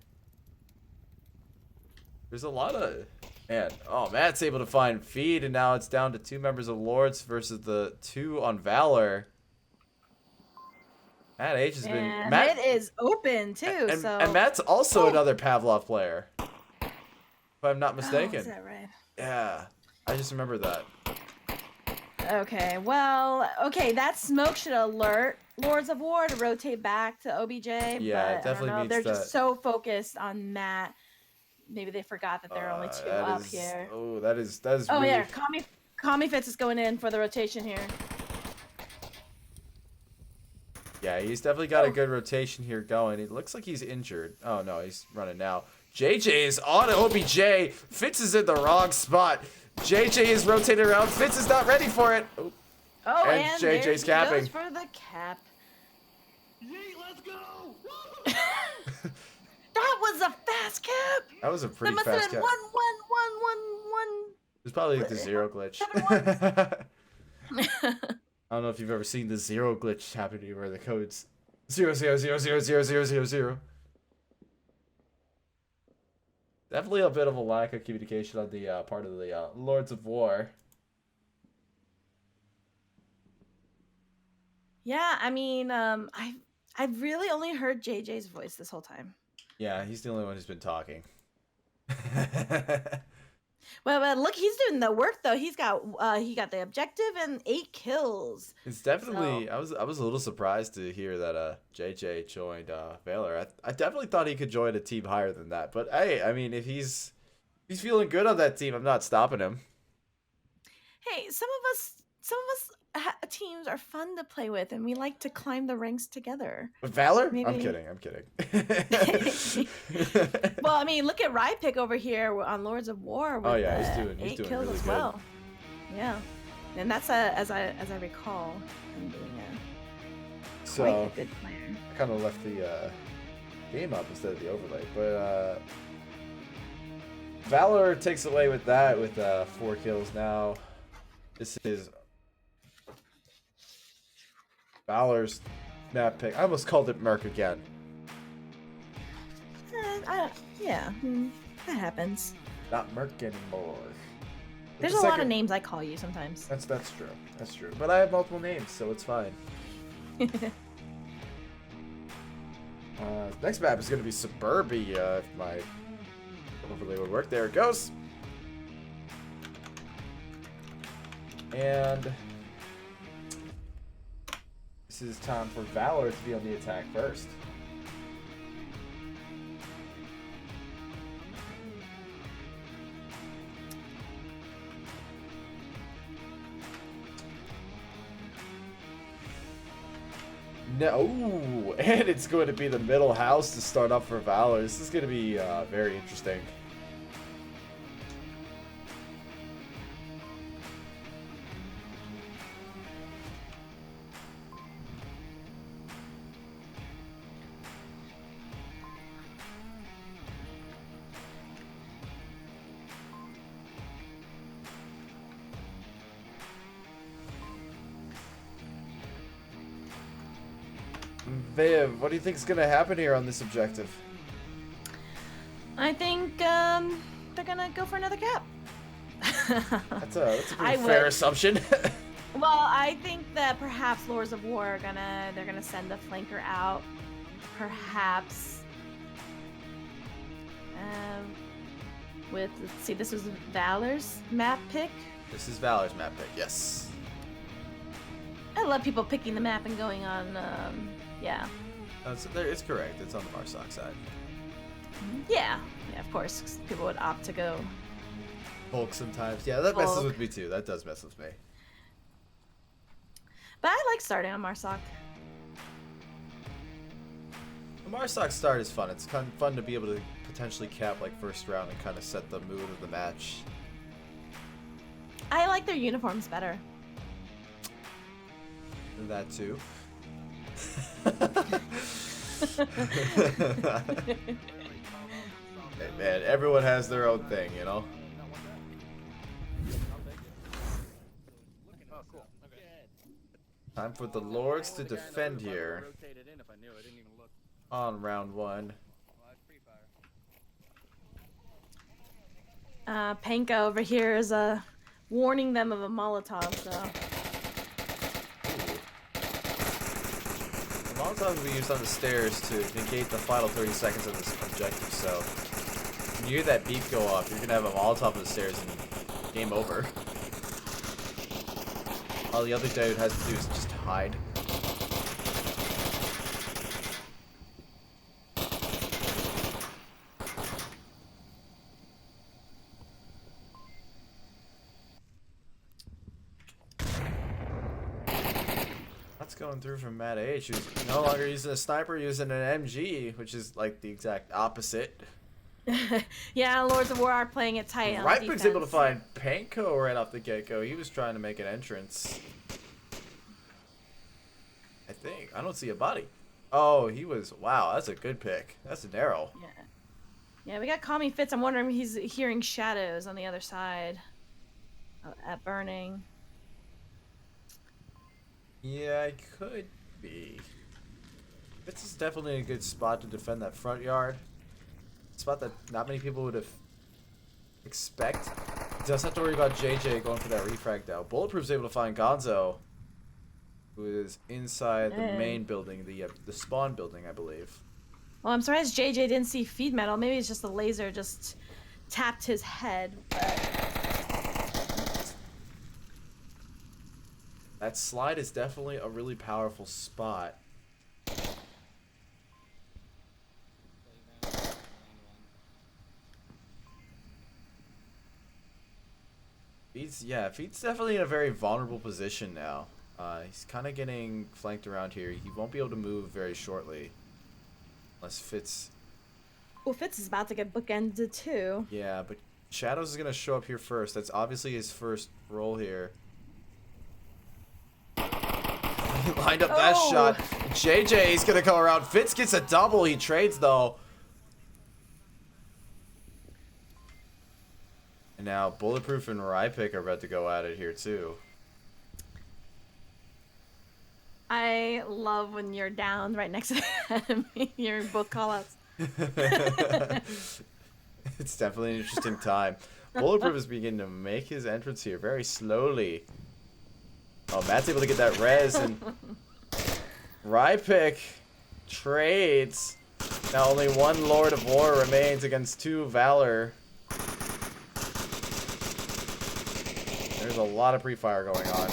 There's a lot of... Man, oh, Matt's able to find feed, and now it's down to 2 members of Lords versus the 2 on Valor. Matt H has been... It is open, too, and Matt's also another Pavlov player. If I'm not mistaken. Oh, is that right? Yeah, I just remember that. Okay, well, that smoke should alert Lords of War to rotate back to OBJ. Yeah, but it definitely means they're that. just so focused on Matt. Maybe they forgot that there are only 2 up here. Oh, that is Oh, really... yeah, Kami Fitz is going in for the rotation here. Yeah, he's definitely got a good rotation here going. It looks like he's injured. Oh, no, he's running now. JJ is on OBJ. Fitz is in the wrong spot. JJ is rotating around. Fitz is not ready for it. Oh, and JJ's there capping. goes for the cap. Hey, let's go! That was a fast cap. That was a pretty that fast cap. That must have been 1. It was probably like the zero glitch. I don't know if you've ever seen the zero glitch happening where the code's 000000000. Definitely a bit of a lack of communication on the part of the Lords of War. Yeah, I mean, I've really only heard JJ's voice this whole time. Yeah, he's the only one who's been talking. Well, look, he's doing the work though. He got the objective and 8 kills. It's definitely. So. I was a little surprised to hear that JJ joined Valor. I definitely thought he could join a team higher than that. But hey, I mean, if he's feeling good on that team, I'm not stopping him. Hey, some of us teams are fun to play with, and we like to climb the ranks together. With Valor? Maybe... I'm kidding. Well, I mean, look at Rypick over here on Lords of War. With, he's doing 8 kills really as good. well. Yeah, and that's as I recall, him being quite a good player. I kind of left the game up instead of the overlay, but Valor takes away with that with 4 kills now. This is Valor's map pick. I almost called it Merc again. That happens. Not Merc anymore. There's a lot of names I call you sometimes. That's true. That's true. But I have multiple names, so it's fine. Next map is going to be Suburbia, if my overlay would work. There it goes. And this is time for Valor to be on the attack first. No, and it's going to be the middle house to start up for Valor. This is going to be very interesting. Viv, what do you think is gonna happen here on this objective? I think they're gonna go for another cap. That's a I pretty fair would. assumption. Well, I think that perhaps Lords of War are they're gonna send a flanker out. Perhaps. Let's see, this was Valor's map pick. This is Valor's map pick, yes. I love people picking the map and going on, yeah. It's correct. It's on the Marsoc side. Yeah, of course, 'cause people would opt to go. Bulk sometimes. Yeah, that messes Bulk. with me too. That does mess with me. But I like starting on Marsoc. The Marsoc start is fun. It's kind of fun to be able to potentially cap like first round and kind of set the mood of the match. I like their uniforms better. That too. Hey, man, everyone has their own thing, you know? Time for the Lords to defend here on round 1. Panka over here is warning them of a Molotov, so. The Molotov will be used on the stairs to negate the final 30 seconds of this objective, so when you hear that beep go off, you're gonna have a Molotov on the stairs and game over. All the other dude has to do is just hide. That's going through from Matt H, who's no longer using a sniper, using an MG, which is like the exact opposite. Yeah, Lords of War are playing it tight on Rypik's able to defense. find Panko right off the get-go. He was trying to make an entrance. I think. I don't see a body. Oh, he was... Wow, that's a good pick. That's a narrow. Yeah. Yeah, we got Call Me Fitz. I'm wondering if he's hearing shadows on the other side at Burning. Yeah, it could be. This is definitely a good spot to defend that front yard. Spot that not many people would have expect. Does have to worry about JJ going for that refrag though. Bulletproof's able to find Gonzo, who is inside the main building, the spawn building, I believe. Well, I'm surprised JJ didn't see feed metal. Maybe it's just the laser just tapped his head. But... That slide is definitely a really powerful spot. Feed's definitely in a very vulnerable position now. He's kind of getting flanked around here. He won't be able to move very shortly. Unless Fitz... Well, Fitz is about to get bookended too. Yeah, but Shadows is going to show up here first. That's obviously his first role here. He lined up that shot. JJ's going to come around. Fitz gets a double. He trades, though. And now Bulletproof and Rypik are about to go at it here, too. I love when you're down right next to the enemy. You're in both callouts. It's definitely an interesting time. Bulletproof is beginning to make his entrance here very slowly. Oh, Matt's able to get that res, and Rypik trades. Now only one Lord of War remains against 2 Valor. There's a lot of pre-fire going on.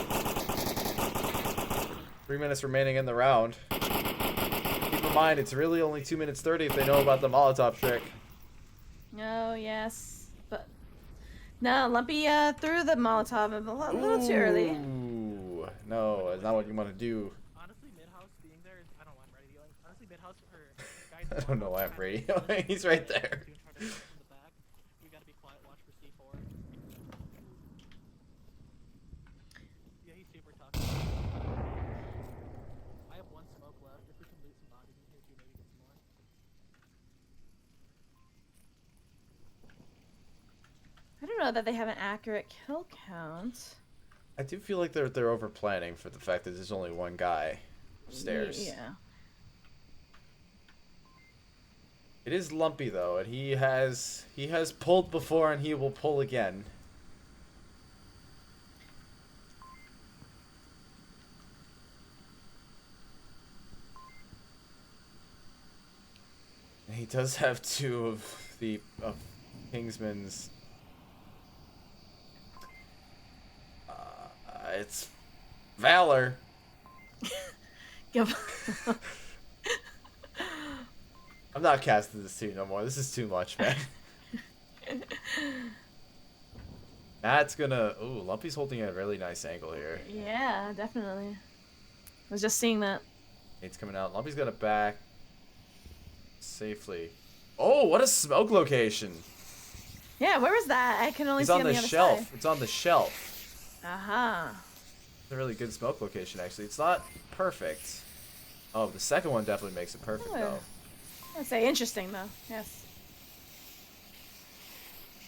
3 minutes remaining in the round. Keep in mind, it's really only 2 minutes 30 if they know about the Molotov trick. Oh, yes. But no, Lumpy threw the Molotov a little too early. Ooh, no, it's not what you want to do. Honestly, mid-house being there, I don't know why I'm radioing. Honestly, mid-house for guys. I don't know why I'm radioing. He's right there. We gotta be quiet. Watch for C4. Yeah, he's super tough. I have 1 smoke left. If we can loot some bodies in here too, maybe get some more. I don't know that they have an accurate kill count. I do feel like they're over planning for the fact that there's only one guy upstairs. Yeah. It is lumpy though, and he has pulled before, and he will pull again. And he does have two of the Kingsman's. It's Valor. Yep. I'm not casting this team no more. This is too much, man. That's gonna... Ooh, Lumpy's holding a really nice angle here. Yeah, definitely. I was just seeing that. It's coming out. Lumpy's gonna back safely. Oh, what a smoke location. Yeah, where was that? I can only He's see on the other shelf. side. It's on the shelf. Uh-huh. It's a really good smoke location, actually. It's not perfect. Oh, the second one definitely makes it perfect, Oh. though. I'd say interesting, though. Yes.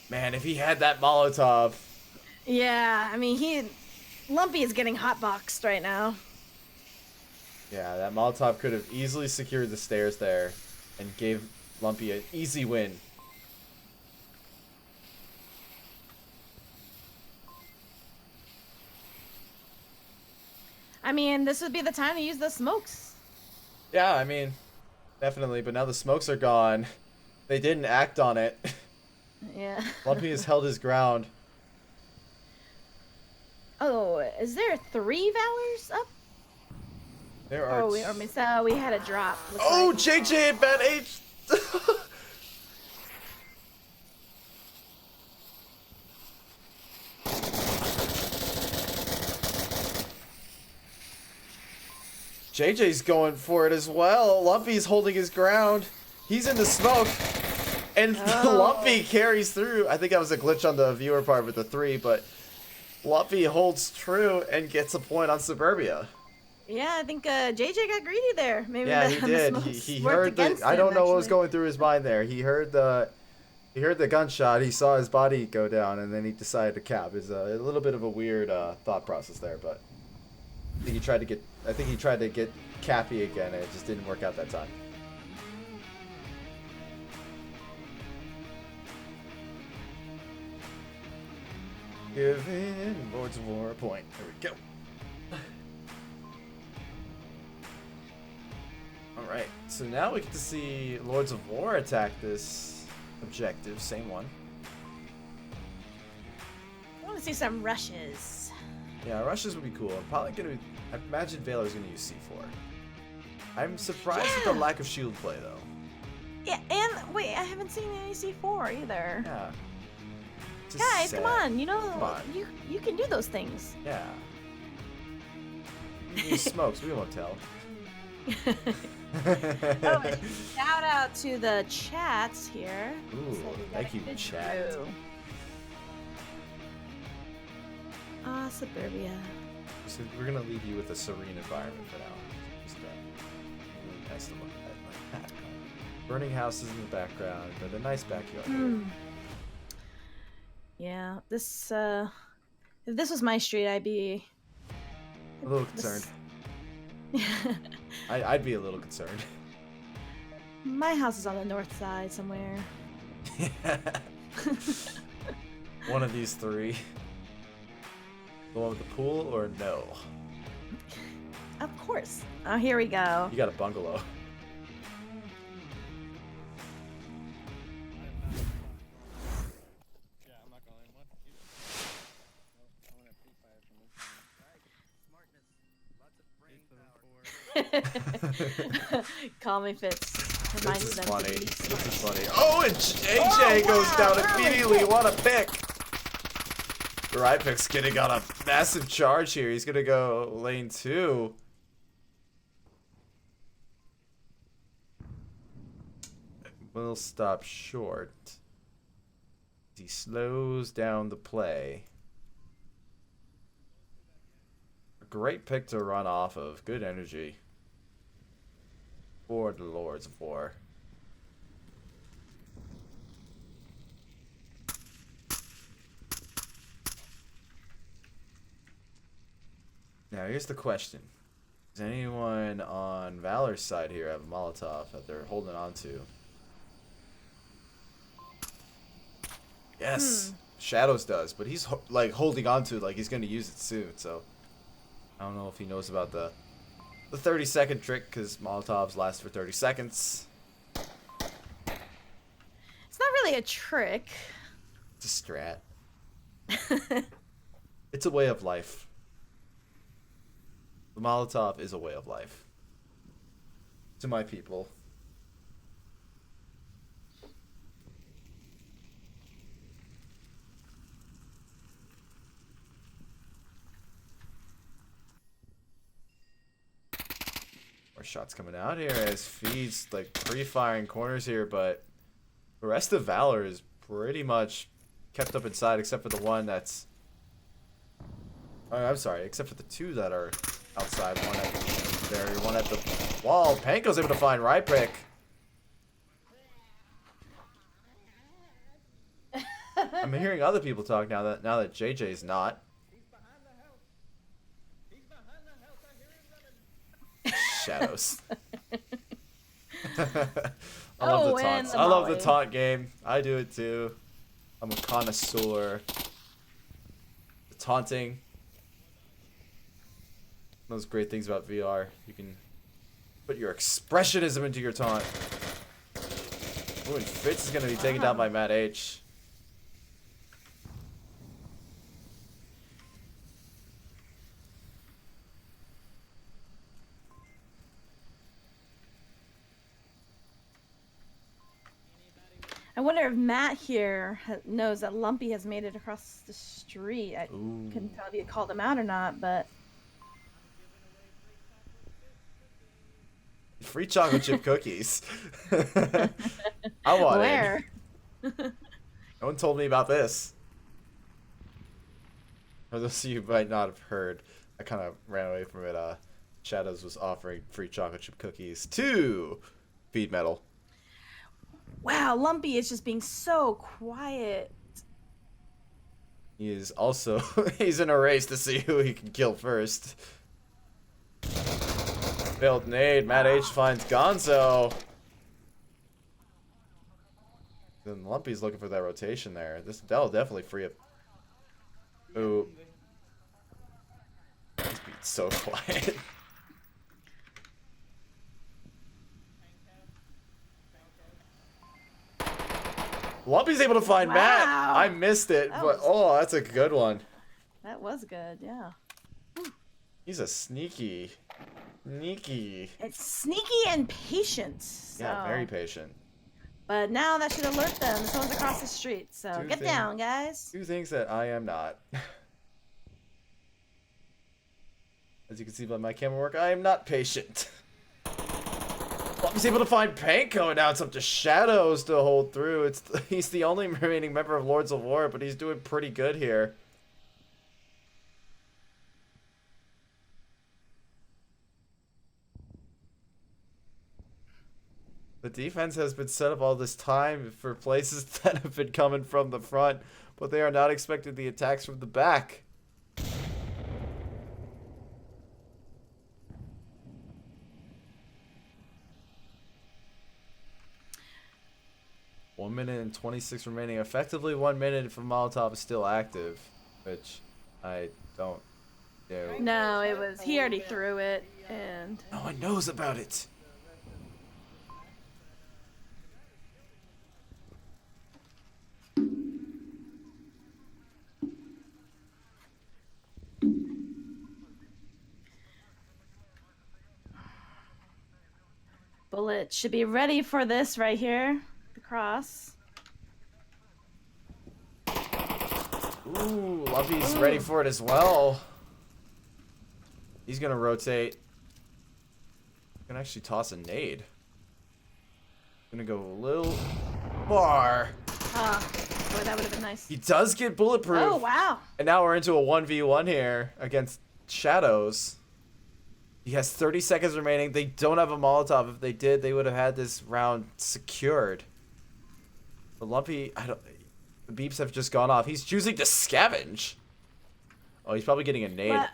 Man, if he had that Molotov... Yeah, I mean, Lumpy is getting hotboxed right now. Yeah, that Molotov could have easily secured the stairs there and gave Lumpy an easy win. I mean, this would be the time to use the smokes. Yeah, I mean, definitely, but now the smokes are gone. They didn't act on it. Yeah. Lumpy has held his ground. Oh, is there 3 Valors up? There are... Oh, we had a drop. looks Oh, like. JJ at Bad H! JJ's going for it as well. Lumpy's holding his ground. He's in the smoke. And Lumpy carries through. I think that was a glitch on the viewer part with the 3, but Lumpy holds true and gets a point on Suburbia. Yeah, I think JJ got greedy there. Maybe Yeah, the, he the did. smokes He worked heard the... against I don't him, know what was actually. going through his mind there. He heard the gunshot. He saw his body go down, and then he decided to cap. It's a little bit of a weird thought process there, but I think he tried to get Cappy again, and it just didn't work out that time. Giving Lords of War a point. There we go. Alright, so now we get to see Lords of War attack this objective, same one. I want to see some rushes. Yeah, rushes would be cool. I'm probably gonna... I imagine Valor's gonna use C4. I'm surprised at the Yeah. lack of shield play, though. Yeah, and wait, I haven't seen any C4 either. Yeah. Just Guys, sad. come on, you know, Come on. you can do those things. Yeah. You use smokes, we won't tell. Oh, and shout out to the chats here. Ooh, So we got thank a you, good chat. crew. Suburbia. So we're gonna leave you with a serene environment for now. Just really nice to look at like that. Burning houses in the background, but a nice backyard. Hmm. Yeah, this if this was my street, I'd be A little concerned. I'd be a little concerned. My house is on the north side somewhere. One of these 3. The one with the pool or no? Of course. Oh, here we go. You got a bungalow. Yeah, I'm not gonna one Call me Fitz. This Reminds is them to funny. be This smart. is funny. Oh, and AJ goes down immediately. What a pick! Rypik's getting on a massive charge here. He's gonna go lane 2. Will stop short. He slows down the play. A great pick to run off of. Good energy for the Lords of War. Now here's the question. Does anyone on Valor's side here have a Molotov that they're holding on to? Yes, Shadows does, but he's like holding on to it like he's going to use it soon. So I don't know if he knows about the 30-second trick, because Molotovs last for 30 seconds. It's not really a trick. It's a strat. It's a way of life. The Molotov is a way of life. To my people. More shots coming out here as Feed's like pre-firing corners here, but the rest of Valor is pretty much kept up inside, except for the one that's... Oh, I'm sorry, except for the two that are outside. One at there, one at the wall. Panko's able to find right pick. I'm hearing other people talk now that JJ's not. Shadows. I love the taunts. I love the taunt game. I do it too. I'm a connoisseur. The taunting. Those great things about VR. You can put your expressionism into your taunt. Ooh, and Fitz is going to be taken down by Matt H. I wonder if Matt here knows that Lumpy has made it across the street. I couldn't tell if you called him out or not, but... Free chocolate chip cookies. I want Where? it. No one told me about this. For those of you who might not have heard, I kind of ran away from it. Shadows was offering free chocolate chip cookies to Feed Metal. Wow, Lumpy is just being so quiet. He is also... he's in a race to see who he can kill first. Failed nade. Matt H finds Gonzo. Then Lumpy's looking for that rotation there. That'll definitely free up. Ooh. He's being so quiet. Lumpy's able to find Matt. I missed it, but oh, that's a good one. That was good, yeah. He's a sneaky. It's sneaky and patient. So. Yeah, very patient. But now that should alert them. Someone's across the street, so get down, guys. Two things that I am not. As you can see by my camera work, I am not patient. He's able to find Panko, and now it's up to Shadows to hold through. He's the only remaining member of Lords of War, but he's doing pretty good here. The defense has been set up all this time for places that have been coming from the front, but they are not expecting the attacks from the back. One minute and 26 remaining. Effectively 1 minute if a Molotov is still active, which I don't do. No, it was... He already threw it, and... No one knows about it. Bullet should be ready for this right here. The cross. Ooh, Lumpy's ready for it as well. He's gonna rotate. Gonna actually toss a nade. Gonna go a little far. Ah, boy, that would have been nice. He does get bulletproof. Oh, wow. And now we're into a 1v1 here against Shadows. He has 30 seconds remaining. They don't have a Molotov. If they did, they would have had this round secured. But Lumpy, the beeps have just gone off. He's choosing to scavenge. Oh, he's probably getting a nade. But,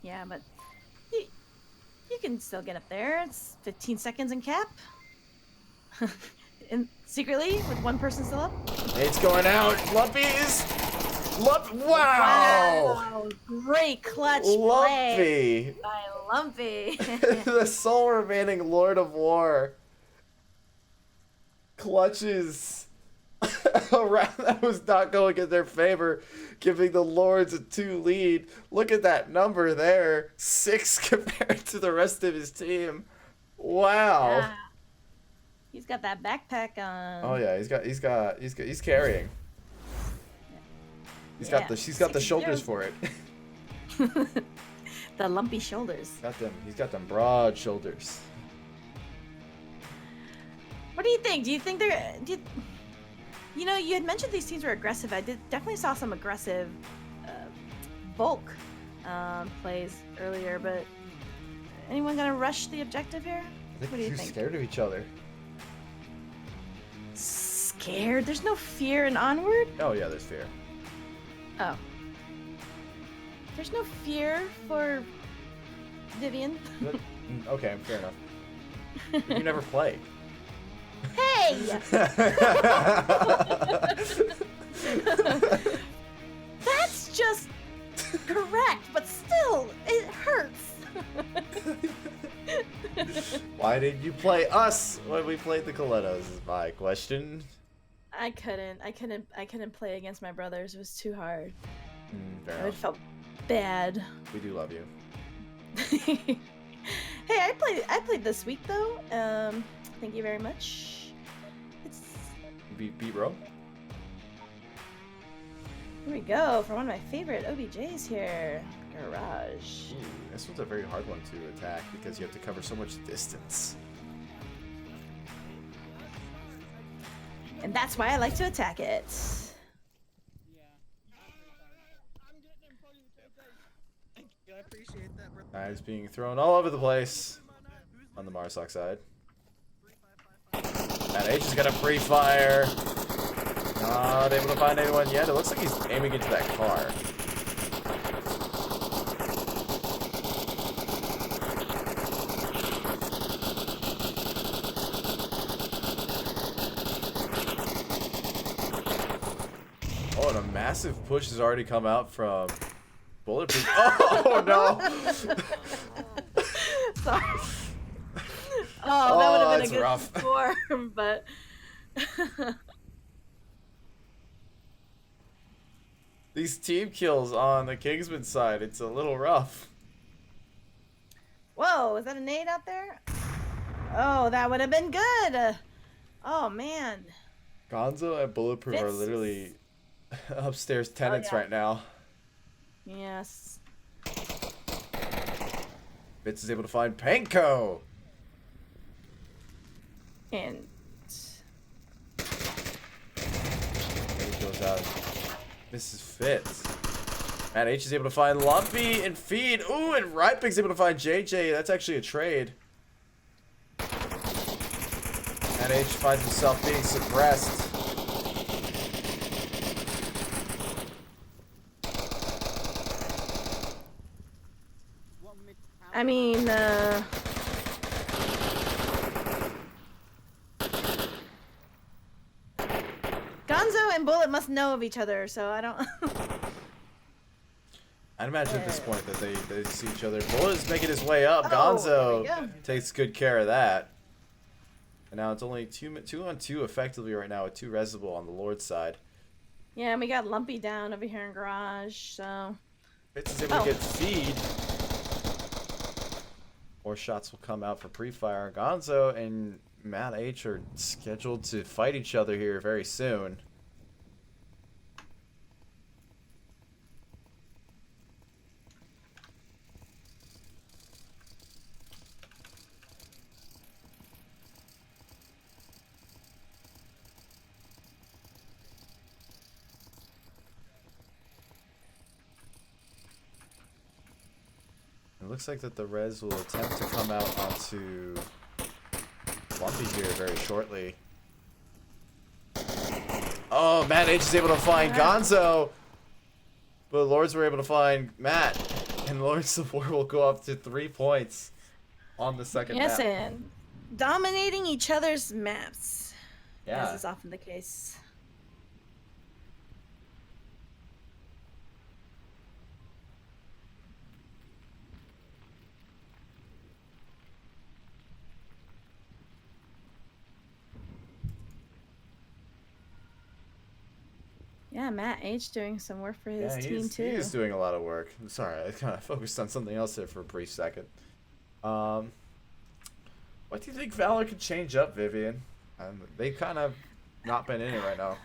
yeah, but you can still get up there. It's 15 seconds in cap. And secretly, with one person still up. It's going out. Lumpies. Wow. Wow. Great clutch play Lumpy. by Lumpy. The sole remaining Lord of War clutches a round that was not going in their favor, giving the Lords a 2 lead. Look at that number there. 6 compared to the rest of his team. Wow. Yeah. He's got that backpack on. Oh yeah, he's carrying. She's got the 6-0. shoulders for it. The lumpy shoulders. He's got them broad shoulders. What do you think? Do you think they're? You know, you had mentioned these teams were aggressive. I definitely saw some aggressive bulk plays earlier, but anyone gonna rush the objective here? I think What do you they're think? scared of each other. Scared? There's no fear in Onward? Oh yeah, there's fear. Oh. There's no fear for Vivian? Okay, fair enough. You never play. Hey! That's just correct, but still, it hurts. Why did you play us when we played the Colettos is my question. I couldn't play against my brothers. It was too hard. Fair I enough. felt bad. We do love you. Hey, I played this week though. Thank you very much. Beat Row? Here we go for one of my favorite OBJs here. Garage. Ooh, this one's a very hard one to attack because you have to cover so much distance. And that's why I like to attack it. I appreciate that, bro. Knives being thrown all over the place on the Marsoc side. And H is gonna free fire. Not able to find anyone yet. It looks like he's aiming into that car. Oh, and a massive push has already come out from Bulletproof. Oh no! Sorry. Oh, that would have been that's a good rough. score, but These team kills on the Kingsman side, it's a little rough. whoa, is that a nade out there? Oh, that would have been good. Oh man. Gonzo and Bulletproof are Fitz. literally upstairs tenants yeah. right now. Yes. Fitz is able to find Panko. And He goes out. Mrs. Fitz. And H is able to find Lumpy and Feed. Ooh, and Rypig's able to find JJ. That's actually a trade. And H finds himself being suppressed. I mean, Gonzo and Bullet must know of each other, so I don't. I'd imagine at this point that they see each other. Bullet's making his way up. Oh, there we Gonzo go. takes good care of that. And now it's only 2 on 2 effectively right now with 2 Resible on the Lord's side. Yeah, and we got Lumpy down over here in garage, so. Fitz is able to get Feed. More shots will come out for pre-fire. Gonzo and Matt H are scheduled to fight each other here very soon. It looks like that the res will attempt to come out onto Lumpy here very shortly. Oh, Matt H is able to find Gonzo. But Lords were able to find Matt. And Lords of War will go up to 3 points on the second Yes, map. and dominating each other's maps. Yeah. As is often the case. Yeah, Matt H doing some work for his team he too. is doing a lot of work. I'm sorry, I kind of focused on something else there for a brief second. What do you think Valor could change up, Vivian? They've kind of not been in it right now.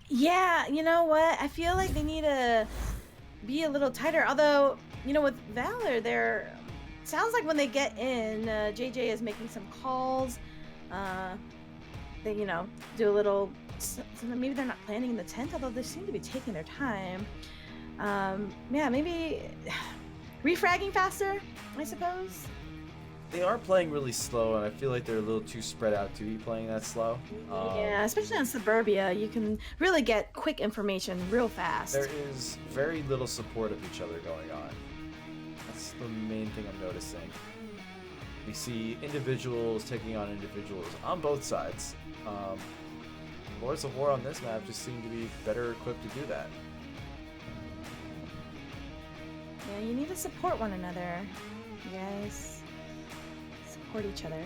Yeah, you know what? I feel like they need to be a little tighter. Although, you know, with Valor, they're sounds like when they get in, JJ is making some calls. They, you know, do a little. So maybe they're not planning in the tent, although they seem to be taking their time. Yeah, maybe refragging faster, I suppose. They are playing really slow, and I feel like they're a little too spread out to be playing that slow. Yeah, especially on Suburbia, you can really get quick information real fast. There is very little support of each other going on. That's the main thing I'm noticing. We see individuals taking on individuals on both sides. Lords of War on this map just seem to be better equipped to do that. Yeah, you need to support one another, you guys. Support each other.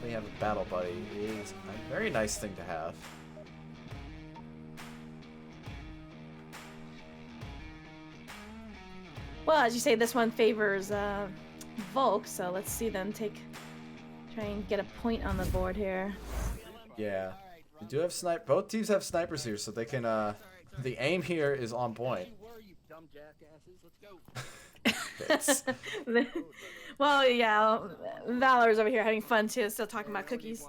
We have a battle buddy is a very nice thing to have. Well, as you say, this one favors Volk, so let's see them try and get a point on the board here. Yeah, we do have both teams have snipers here, so they can. The aim here is on point. Well, yeah, Valor's over here having fun too, still talking about cookies.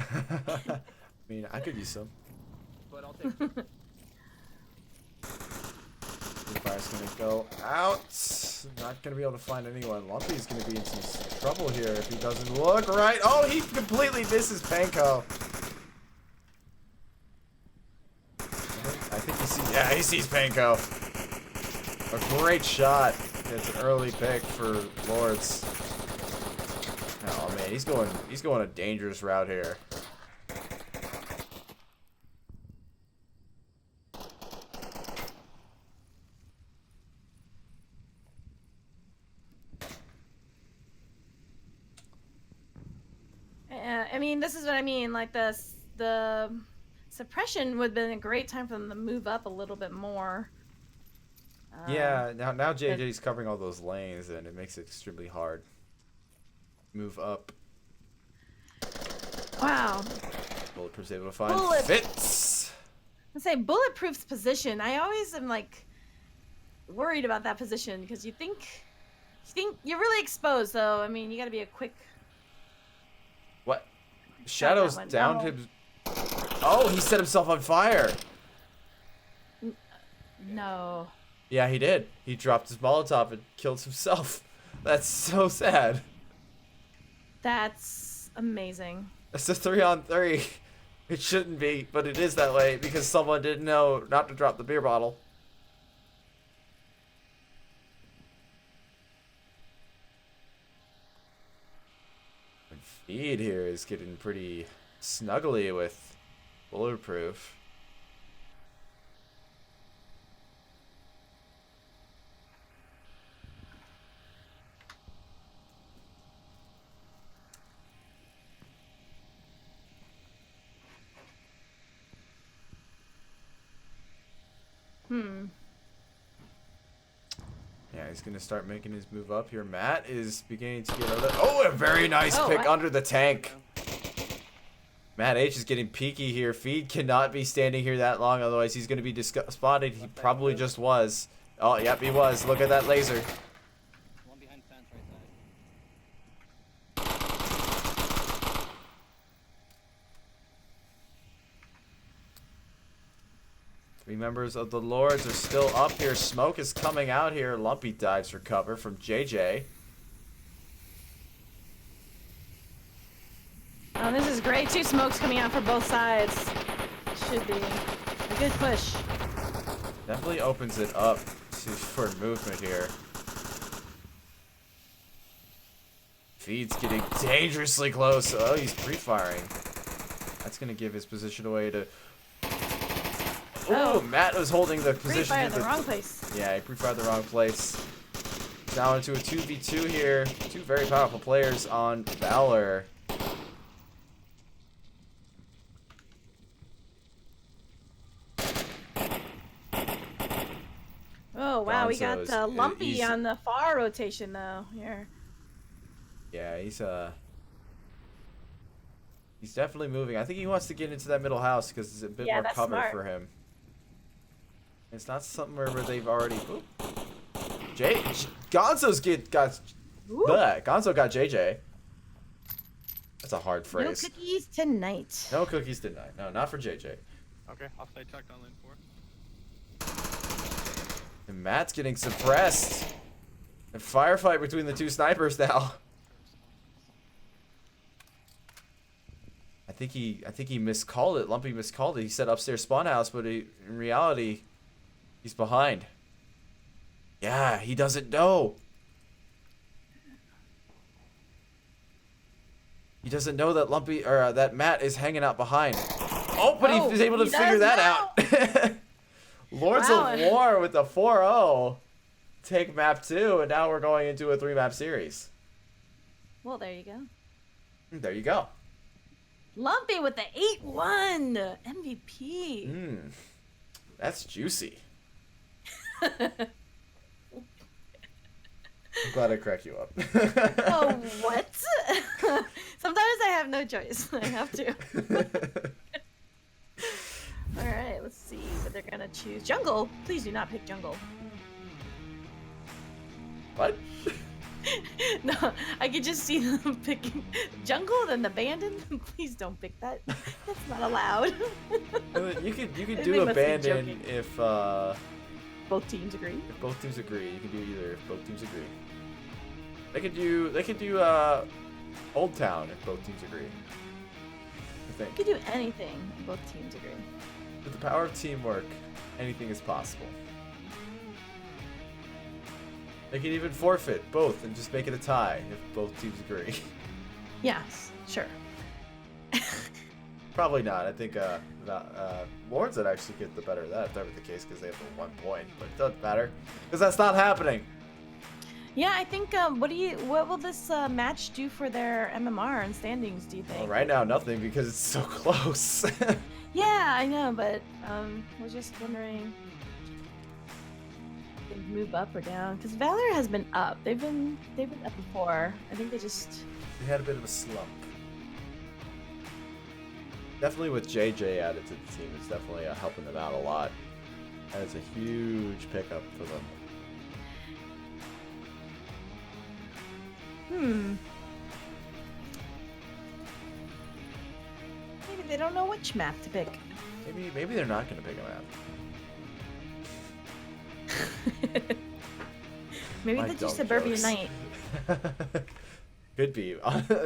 I mean, I could use some. But I'll take it. Fire's gonna go out. Not gonna be able to find anyone. Lumpy's gonna be in some trouble here if he doesn't look right. Oh, he completely misses Panko. I think he sees. Yeah, he sees Panko. A great shot. It's an early pick for Lords. Oh man, he's going a dangerous route here. I mean, this is what I mean. Like the suppression would have been a great time for them to move up a little bit more. Yeah, now JJ's covering all those lanes, and it makes it extremely hard. Move up. Wow. Bulletproof's able to find Fitz. I say Bulletproof's position. I always am like worried about that position because you think you're really exposed. Though I mean, you got to be a quick. What? Shadows downed him. Oh, he set himself on fire. No. Yeah, he did. He dropped his Molotov and killed himself. That's so sad. That's amazing. It's a 3-on-3. It shouldn't be, but it is that way because someone didn't know not to drop the beer bottle. And Feed here is getting pretty snuggly with Bulletproof. Yeah, he's going to start making his move up here. Matt is beginning to get a very nice pick under the tank. Matt H is getting peeky here. Feed cannot be standing here that long, otherwise he's going to be spotted. He probably just was. Oh, yep, he was. Look at that laser. One behind fence right side. 3 members of the Lords are still up here. Smoke is coming out here. Lumpy dives for cover from JJ. Oh, this is great. 2 smokes coming out for both sides. Should be a good push. Definitely opens it up for movement here. Feed's getting dangerously close. Oh, he's pre-firing. That's going to give his position away to... Oh, Matt was holding the position. Pre-fired the wrong place. Yeah, he pre-fired the wrong place. Down into a 2v2 here. 2 very powerful players on Valor. wow, we got Gonzo's- Lumpy he's- on the far rotation though. Here. Yeah, he's definitely moving. I think he wants to get into that middle house because it's a bit Yeah, more that's cover smart. for him. It's not somewhere where they've already. Oop. Gonzo's Gonzo got JJ. That's a hard No phrase. cookies tonight. No cookies tonight. No, not for JJ. Okay, I'll stay checked on lane 4. And Matt's getting suppressed. A firefight between the two snipers now. I think he miscalled it. Lumpy miscalled it. He said upstairs spawn house, but in reality, he's behind. Yeah, he doesn't know. He doesn't know that Lumpy or that Matt is hanging out behind. Oh, but he was able to he figure does that out. Lords Wow. of War with the 4-0 take map 2, and now we're going into a 3-map series. Well, there you go. There you go. Lumpy with the 8-1 MVP. That's juicy. I'm glad I cracked you up. Oh, what? Sometimes I have no choice. I have to. All right, let's see what they're gonna choose. Jungle. Please do not pick jungle. What? No, I could just see them picking jungle, then abandoned. Please don't pick that. That's not allowed. You could They do must be abandon joking. if Both teams agree. both teams agree. You can do either if both teams agree. They could do Old Town if both teams agree. I You think. could do anything if both teams agree. With the power of teamwork, anything is possible. They can even forfeit both and just make it a tie if both teams agree. Yes, sure. Probably not. I think Lords would actually get the better of that if that were the case because they have the 1 point. But it doesn't matter because that's not happening. Yeah, I think. What will this match do for their MMR and standings? Do you think? Well, right now, nothing because it's so close. Yeah, I know, but was just wondering. If they move up or down because Valor has been up. They've been up before. I think they just. They had a bit of a slump. Definitely with JJ added to the team, it's definitely helping them out a lot. That is a huge pickup for them. Maybe they don't know which map to pick. Maybe they're not going to pick a map. Maybe My they do dumb Suburbia jokes. Night. Could be.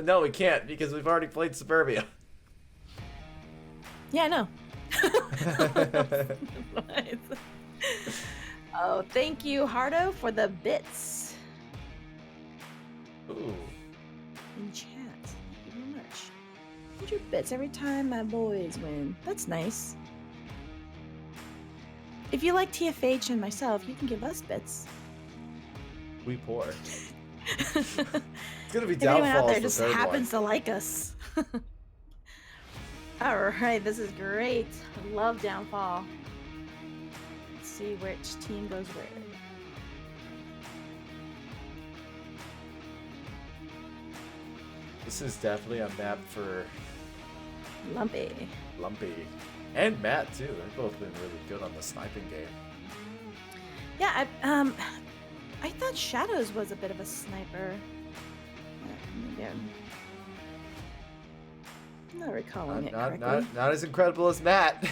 No, we can't because we've already played Suburbia. Yeah, I know. Oh, thank you, Hardo, for the bits Ooh. in chat. Thank you very much. 100 bits every time my boys win. That's nice. If you like TFH and myself, you can give us bits. We poor. It's gonna be If anyone out downfalls. there The just third happens one. to like us. Alright, this is great. I love Downfall. Let's see which team goes where. This is definitely a map for Lumpy. Lumpy and Matt too. They've both been really good on the sniping game. Yeah, I thought Shadows was a bit of a sniper. Maybe I'm not recalling it correctly. Not as incredible as Matt.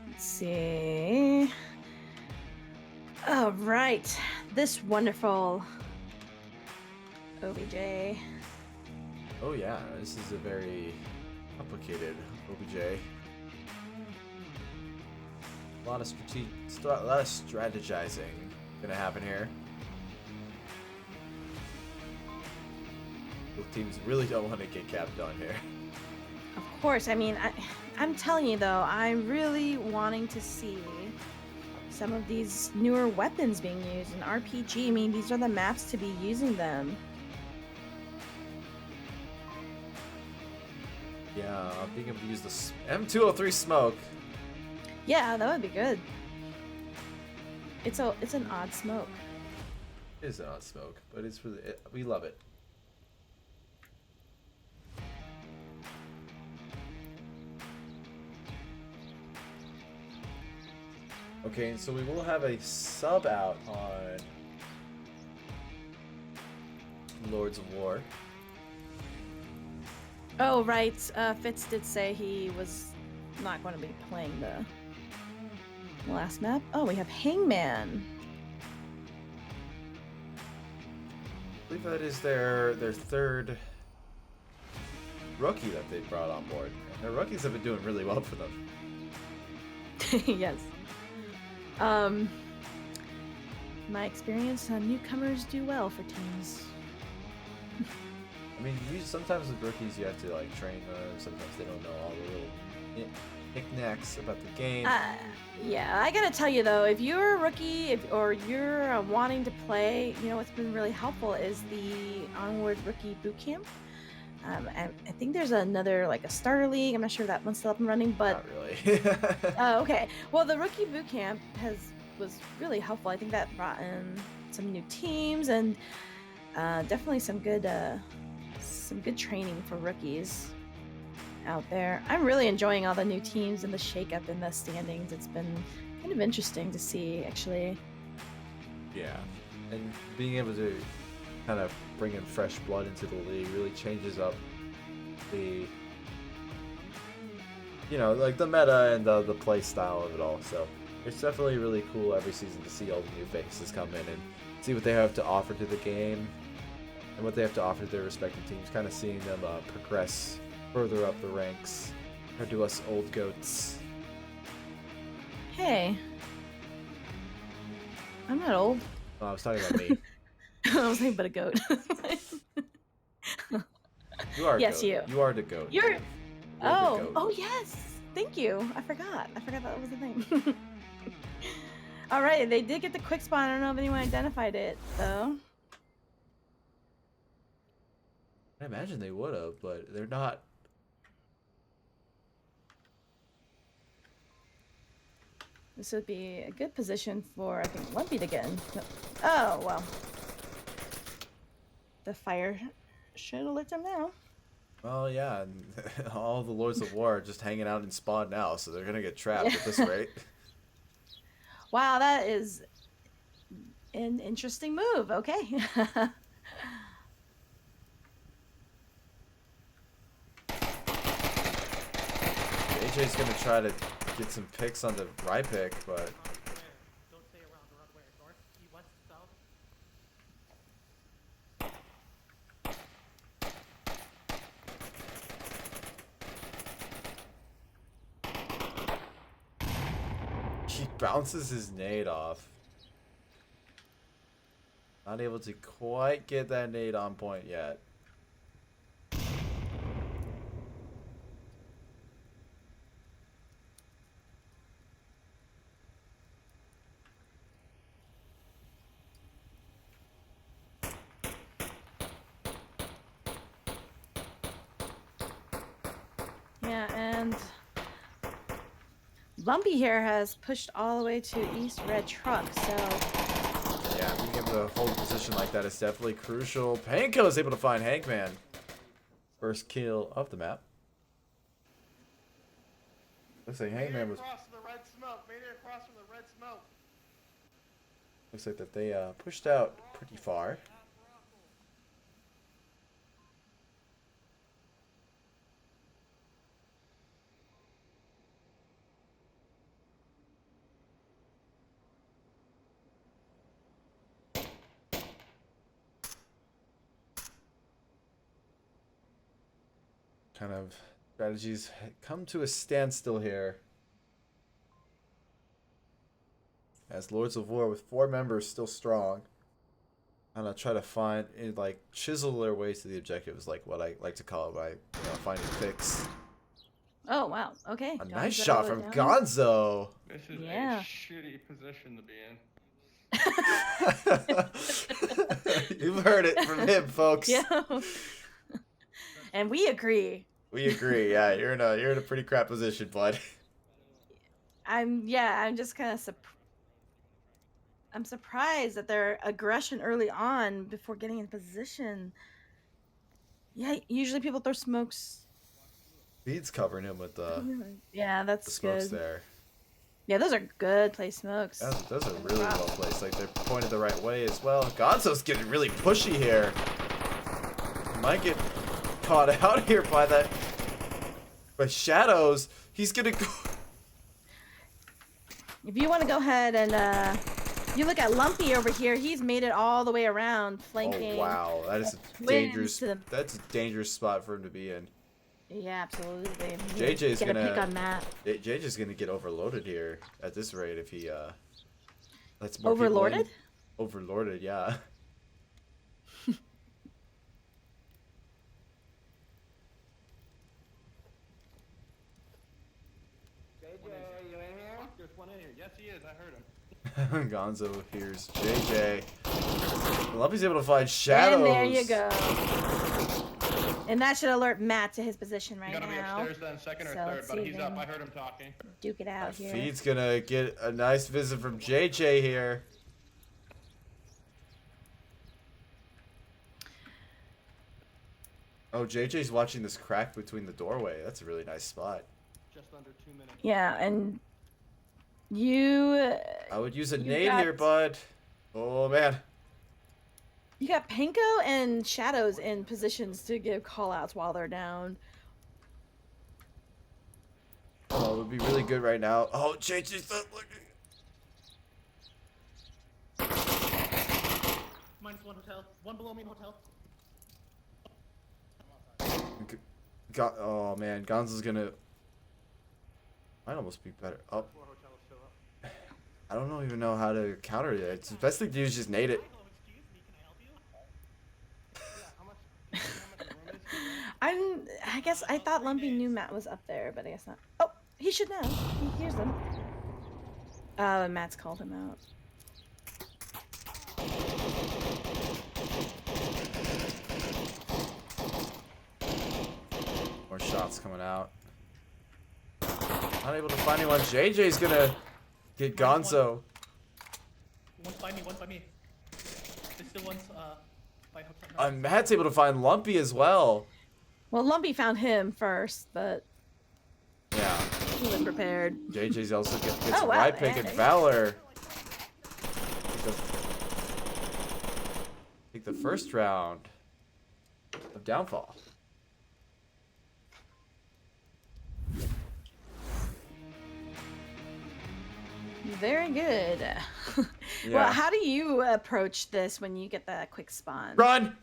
Let's see. All right, this wonderful OBJ. Oh yeah, this is a very complicated OBJ. A lot of strategizing gonna happen here. Both teams really don't want to get capped on here. Of course, I mean, I'm telling you though, I'm really wanting to see some of these newer weapons being used in RPG. I mean, these are the maps to be using them. Yeah, being able to use the M203 smoke. Yeah, that would be good. It's an odd smoke. It is an odd smoke, but it's really we love it. Okay, so we will have a sub out on Lords of War. Oh, right. Fitz did say he was not going to be playing the last map. Oh, we have Hangman. I believe that is their third rookie that they brought on board. And their rookies have been doing really well for them. Yes. My experience, newcomers do well for teams. I mean, sometimes with rookies you have to like train them. Sometimes they don't know all the little knickknacks about the game. Yeah, I gotta tell you though, if you're a rookie or you're wanting to play, you know what's been really helpful is the Onward Rookie Bootcamp. I think there's another like a starter league. I'm not sure if that one's still up and running, but Not really. oh, okay. Well, the Rookie Bootcamp was really helpful. I think that brought in some new teams and definitely some good training for rookies out there. I'm really enjoying all the new teams and the shakeup in the standings. It's been kind of interesting to see, actually. Yeah, and being able to kind of bring in fresh blood into the league really changes up the, you know, like the meta and the play style of it all. So it's definitely really cool every season to see all the new faces come in and see what they have to offer to the game and what they have to offer to their respective teams. Kind of seeing them progress further up the ranks compared to us old goats. Hey, I'm not old. Oh, I was talking about me. I was thinking about a goat. You are a Yes, goat. you. You are the goat. You're. the Oh, goat. oh yes. Thank you. I forgot that was the thing. All right, they did get the quick spawn. I don't know if anyone identified it though. I imagine they would have, but they're not. This would be a good position for, I think, Lumpy to get in. Oh, well. The fire should have lit them now. Well, yeah, and all the Lords of War are just hanging out in spawn now, so they're gonna get trapped at this rate. Wow, that is an interesting move. Okay. AJ's gonna try to get some picks on the right pick, but Don't stay around. Run where? North, east, west, south? he bounces his nade off. Not able to quite get that nade on point yet. Yeah, and Lumpy here has pushed all the way to East Red Truck, so Yeah, being able to hold a position like that is definitely crucial. Panko is able to find Hankman. First kill of the map. Looks like Hangman was. Across the red smoke. Made it across from the red smoke. Looks like that they pushed out pretty far. Kind of strategies come to a standstill here. As Lords of War with 4 members still strong. And I'll try to find, like, chisel their ways to the objective is like what I like to call it by, finding picks. oh wow, okay. A nice Gonzo shot from down. Gonzo. This is Yeah. a shitty position to be in. You've heard it from him, folks. Yeah. And we agree. We agree. Yeah, you're in a pretty crap position, bud. I'm just kind of I'm surprised at their aggression early on before getting in position. Yeah, usually people throw smokes. Feed's covering him with the Yeah, that's smokes good. there. Yeah, those are good play smokes. Those are really well placed. Like they're pointed the right way as well. Gonzo's getting really pushy here. He might get caught out here by that. By shadows. He's gonna go. If you want to go ahead and you look at Lumpy over here, he's made it all the way around, flanking. Oh wow, that is a Twins dangerous. to the- That's a dangerous spot for him to be in. Yeah, absolutely. JJ's Get a gonna pick on that. JJ's gonna get overloaded here at this rate if he lets more people in. Overlorded? Overlorded, yeah. There's one in here. Yes, he is. I heard him. Gonzo hears JJ. Lumpy's able to find shadows. And there you go. And that should alert Matt to his position right He's gonna be now. upstairs then, second or So third, let's but see he's then. up. I heard him talking. Duke it out here. Feed's gonna get a nice visit from JJ here. Oh, JJ's watching this crack between the doorway. That's a really nice spot. Just under 2 minutes. Yeah, and you I would use a You nade got- here, bud. Oh, man. you got Panko and Shadows in positions to give callouts while they're down. Oh, it would be really good right now. Oh, JJ's not looking. Minus one hotel. One below me in hotel. Oh, man. Gonzo's gonna... Might almost be better. Oh. Four hotel is still up. I don't even know how to counter it. It's the best thing to do is just nade it. Hello, excuse me. Can I help you? Yeah, how much room is I guess I thought Lumpy knew Matt was up there, but I guess not. Oh, he should know. He hears them. Oh, and Matt's called him out. More shots coming out. Not able to find anyone. JJ's gonna get Gonzo. One's by me. One's by me. There's still one's by hotel. No, Matt's able to find Lumpy as well. Well, Lumpy found him first, but Yeah. he was prepared. JJ's also gets Oh, a wow, right pick yeah, and yeah. Valor. Take the first round of Downfall. Very good. Well, Yeah. how do you approach this when you get that quick spawn? Run!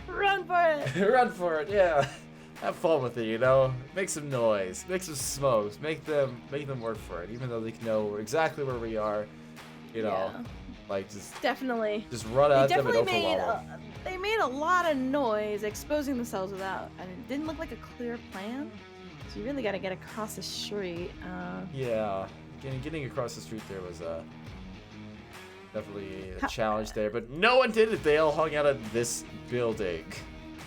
Run for it! Run for it, yeah. Have fun with it, you know. Make some noise, make some smokes, make them work for it, even though they know exactly where we are. You know, Yeah. like just Definitely. run They at them and definitely made overwhelm them. they made a lot of noise exposing themselves without, and it didn't look like a clear plan. So you really got to get across the street. Yeah, getting across the street there was definitely a challenge there, but no one did it. They all hung out at this building,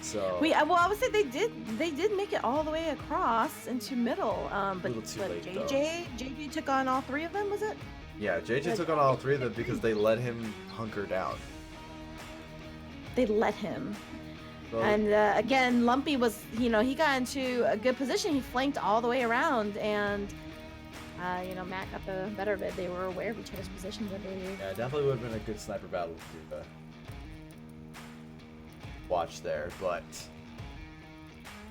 so. Well, I would say they did make it all the way across into middle. But little too late, though. JJ took on all three of them, was it? Yeah, JJ took on all three of them because they let him hunker down. They let him. So, And again, Lumpy was, he got into a good position. He flanked all the way around, and Matt got the better of it. They were aware of each other's positions, I believe. yeah, definitely would have been a good sniper battle to watch there, but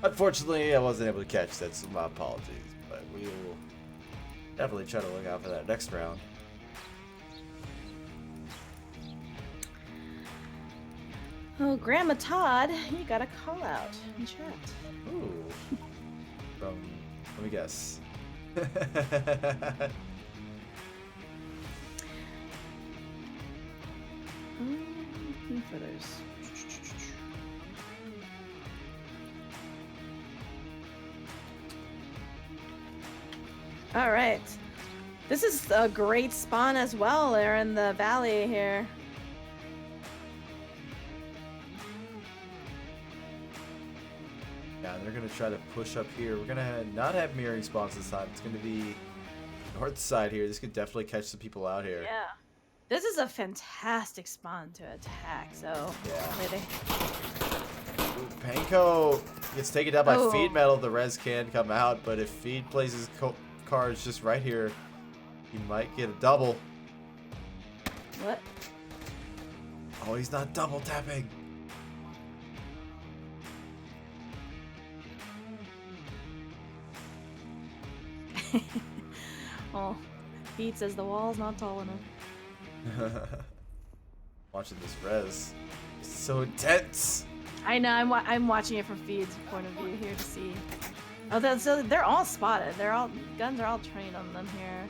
unfortunately, I wasn't able to catch that. So my apologies, but we will definitely try to look out for that next round. Oh, Grandma Todd, you got a call out in chat. Ooh. From, let me guess. Feathers. All right. This is a great spawn as well. They're in the valley here. Yeah, they're gonna try to push up here. We're gonna not have mirroring spawns this time. It's gonna be north side here. This could definitely catch some people out here. Yeah. This is a fantastic spawn to attack, so... Yeah. Ooh, Panko gets taken down by Feed Metal. The res can come out, but if Feed plays his cards just right here, he might get a double. What? Oh, he's not double tapping. Well, Pete says the wall's not tall enough. Watching this res. It's so intense. I know, I'm watching it from Feed's point of view here to see. Oh, so they're all spotted. Guns are all trained on them here.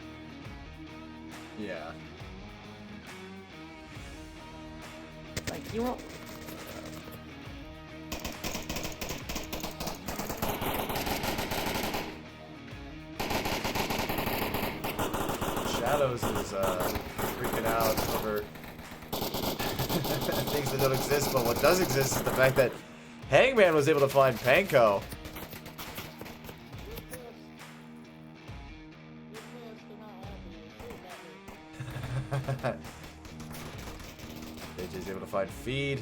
Yeah. Like, you won't... Shadows is freaking out over things that don't exist, but what does exist is the fact that Hangman was able to find Panko. JJ's able to find Feed.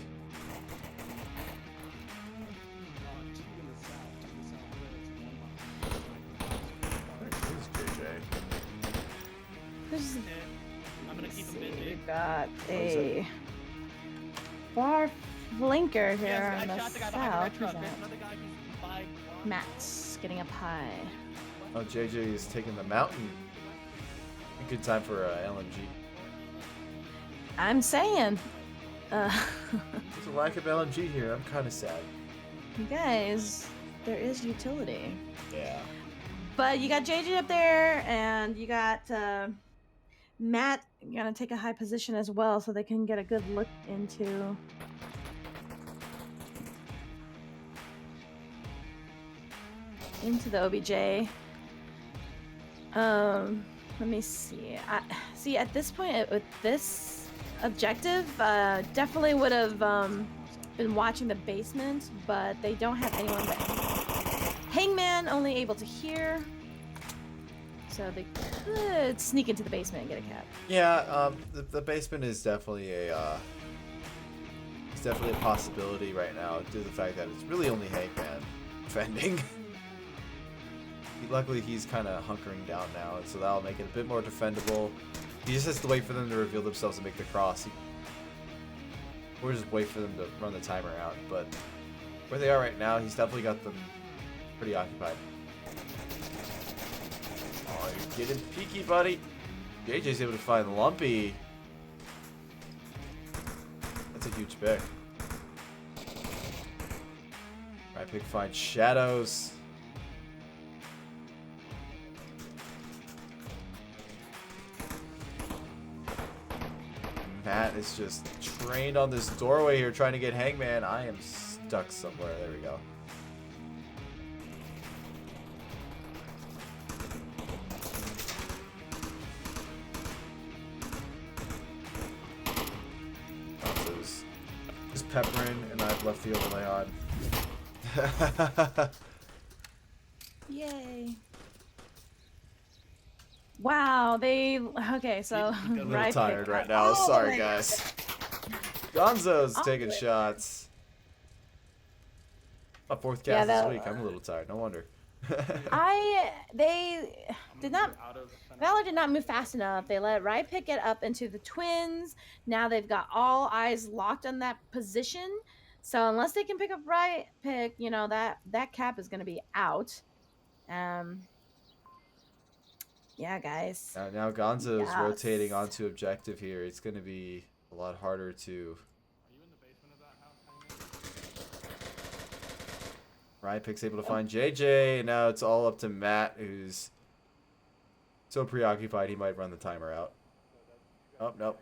Where's JJ? I'm gonna keep him busy. We've got a far flanker here Yeah, on I the shot the guy behind the red south. truck. Who's There's that? another guy who's by. Matt's getting up high. Oh, JJ is taking the mountain. A good time for LMG. I'm saying, There's a lack of LMG here. I'm kind of sad. you guys, there is utility. Yeah. But you got JJ up there, and you got Matt gonna take a high position as well, so they can get a good look into. Into the OBJ. Let me see. See, at this point, with this objective, definitely would have been watching the basement, but they don't have anyone but Hangman only able to hear, so they could sneak into the basement and get a cap. Yeah, the basement is definitely a possibility right now due to the fact that it's really only Hangman defending. Luckily, he's kind of hunkering down now, and so that'll make it a bit more defendable. He just has to wait for them to reveal themselves and make the cross. Or just wait for them to run the timer out. But where they are right now, he's definitely got them pretty occupied. Oh, you're getting peeky, buddy. JJ's able to find Lumpy. That's a huge pick. Right pick finds Shadows. Matt is just trained on this doorway here trying to get Hangman. I am stuck somewhere. There we go. Just peppering, and I've left the overlay on. Yay. Wow, okay, so I'm a little tired right now. Sorry, guys. Gonzo's taking shots. My fourth cast this week. I'm a little tired. No wonder. Valor did not move fast enough. They let Rypick get up into the twins. Now they've got all eyes locked on that position. So unless they can pick up Rypick, you know, that cap is going to be out. Yeah, guys. Now Gonzo's rotating onto objective here. It's going to be a lot harder to... Are you in the basement of that house? Rypick's able to find JJ, and now it's all up to Matt, who's so preoccupied he might run the timer out. Oh, nope.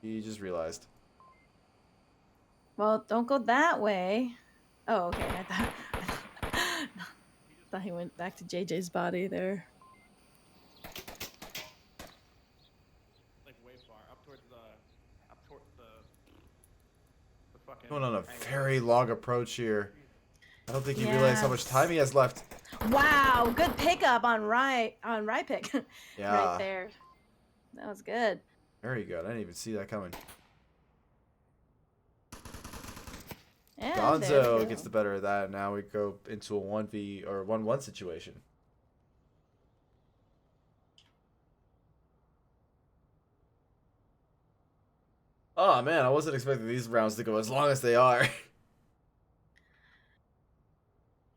He just realized. Well, don't go that way. Oh, okay. I thought he went back to JJ's body there. Like way far up towards the fucking. Going on a very long approach here. I don't think he realized how much time he has left. Wow, good pickup on right pick. Yeah. Right there. That was good. Very good. I didn't even see that coming. And Gonzo gets the better of that. Now we go into a 1v or 1-1 situation. Oh man, I wasn't expecting these rounds to go as long as they are.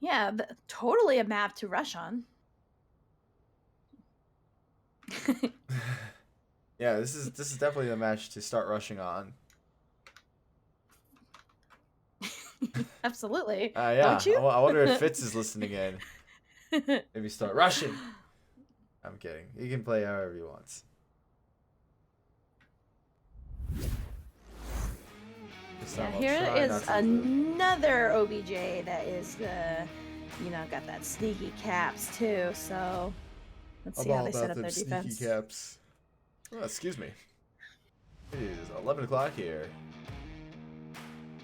Yeah, totally a map to rush on. Yeah, this is definitely the match to start rushing on. Absolutely. Yeah. Don't you? I wonder if Fitz is listening in. Maybe start rushing. I'm kidding. He can play however he wants. Yeah, here is another OBJ that is, you know, got that sneaky caps too. So let's see how they set up their defense. Sneaky caps. Oh, excuse me. It is 11 o'clock here.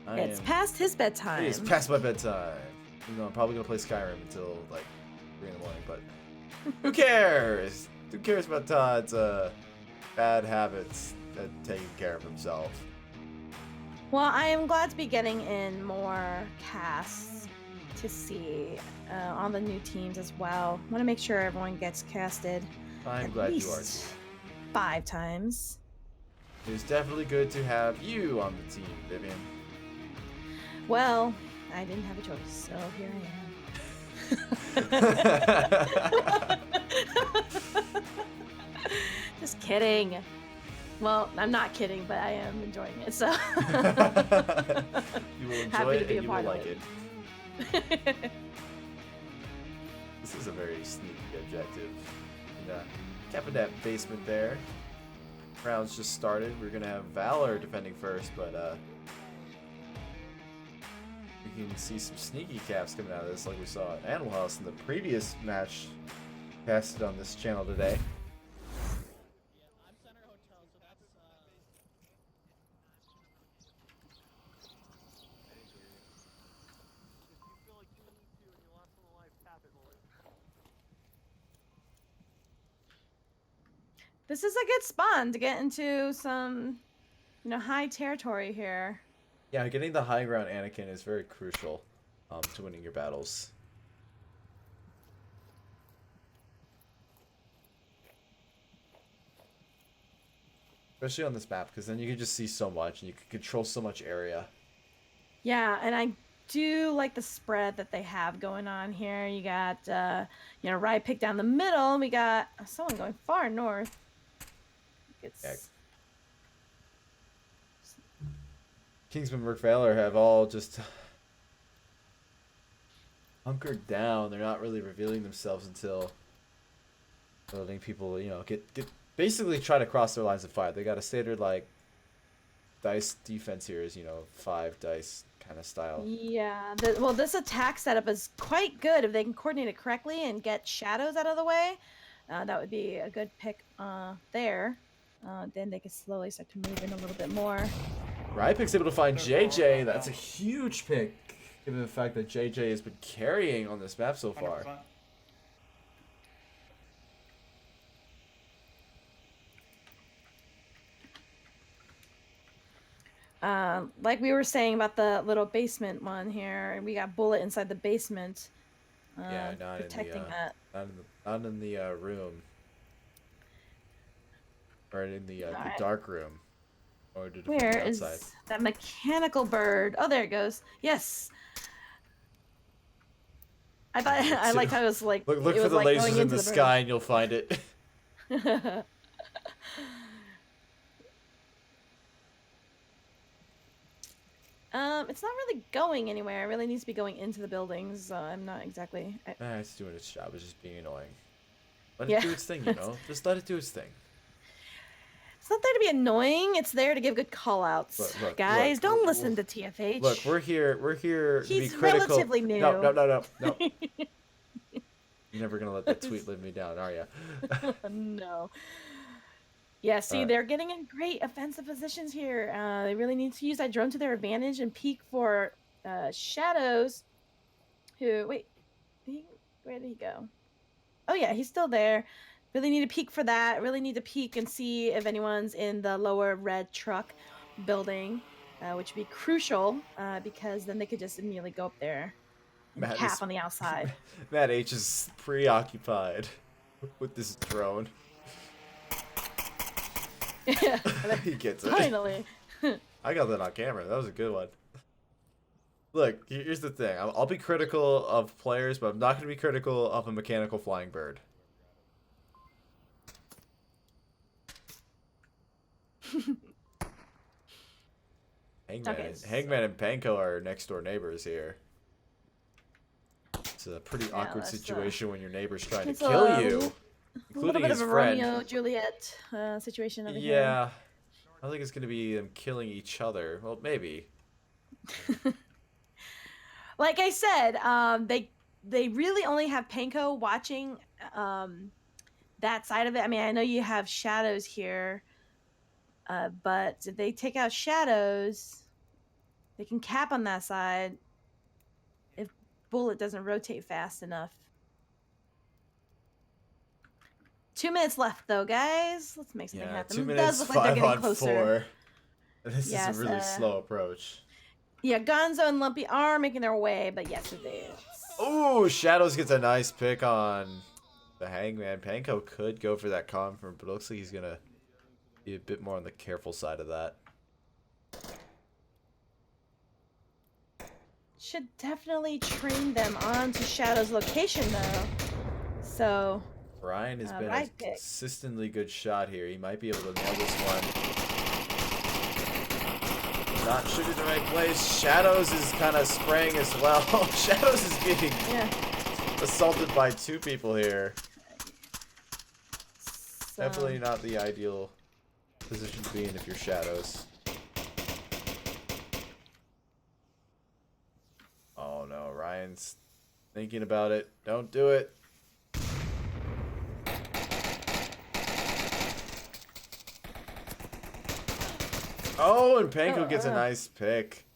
It's past his bedtime. It is past my bedtime. You know, I'm probably gonna play Skyrim until like 3 in the morning, but who cares? Who cares about Todd's bad habits at taking care of himself? Well, I am glad to be getting in more casts to see on the new teams as well. Want to make sure everyone gets casted. I'm at glad least you are too. 5 times. It is definitely good to have you on the team, Vivian. Well, I didn't have a choice, so here I am. Just kidding. Well, I'm not kidding, but I am enjoying it, so. You will enjoy Happy to it be and a you will part of like it. it. This is a very sneaky objective. And, capping that basement there. Rounds just started. We're going to have Valor defending first, but we can see some sneaky caps coming out of this like we saw at Animal House in the previous match casted on this channel today. This is a good spawn to get into some, you know, high territory here. Yeah, getting the high ground Anakin is very crucial to winning your battles. Especially on this map, because then you can just see so much and you can control so much area. Yeah, and I do like the spread that they have going on here. You got, you know, Rye pick down the middle. We got someone going far north. It's... Kingsman and Valor have all just hunkered down. They're not really revealing themselves until letting people, you know, get basically try to cross their lines of fire. They got a standard like dice defense here is, you know, 5 dice kind of style. Yeah, well, this attack setup is quite good if they can coordinate it correctly and get shadows out of the way. That would be a good pick there. Then they can slowly start to move in a little bit more. Rypick's able to find JJ. That's a huge pick, given the fact that JJ has been carrying on this map so far. 100%. Like we were saying about the little basement one here, we got Bullet inside the basement. Yeah, not protecting in the, that. Not in the room. Or in the dark room. Or to defend Where the is outside. that mechanical bird? Oh, there it goes. Yes. I thought I liked how it was like. Look it for was the like lasers going in into the bird. sky and you'll find it. It's not really going anywhere. It really needs to be going into the buildings. I'm not exactly. It's doing its job. It's just being annoying. Let Yeah. it do its thing, you know? Just let it do its thing. It's not there to be annoying. It's there to give good call-outs. Look, Guys, look, don't look, listen to TFH. Look, we're here to be He's critical. relatively new. No. You're never gonna let that tweet live me down, are you? No. Yeah, see, they're getting in great offensive positions here. They really need to use that drone to their advantage and peek for Shadows, who... Wait. Where did he go? Oh yeah, he's still there. Really need to peek for that. Really need to peek and see if anyone's in the lower red truck building, which would be crucial because then they could just immediately go up there and Matt cap is on the outside. Matt H is preoccupied with this drone. He gets it. Finally. I got that on camera. That was a good one. Look, here's the thing. I'll be critical of players, but I'm not going to be critical of a mechanical flying bird. Hangman and Panko are next door neighbors here. It's a pretty awkward situation when your neighbor's trying to kill you, A little including bit his of a friend. Romeo Juliet situation over here. Yeah, I think it's going to be them killing each other. Well, maybe. Like I said, they really only have Panko watching that side of it. I mean, I know you have Shadows here, but if they take out Shadows, they can cap on that side if Bullet doesn't rotate fast enough. 2 minutes left, though, guys. Let's make something happen. 2 It minutes, does look like they're 5 getting on closer. 4. This is a really slow approach. Yeah, Gonzo and Lumpy are making their way, but yes, it is. Oh, Shadows gets a nice pick on the Hangman. Panko could go for that confirm, but it looks like he's going to be a bit more on the careful side of that. Should definitely train them onto Shadow's location, though. So... Ryan has been right a pick. consistently good shot here. He might be able to nail this one. Not shooting the right place. Shadows is kind of spraying as well. Shadows is being assaulted by 2 people here. So, Definitely not the ideal position to be in if you're Shadows. Oh no, Ryan's thinking about it. Don't do it. Oh, and Panko gets a nice pick.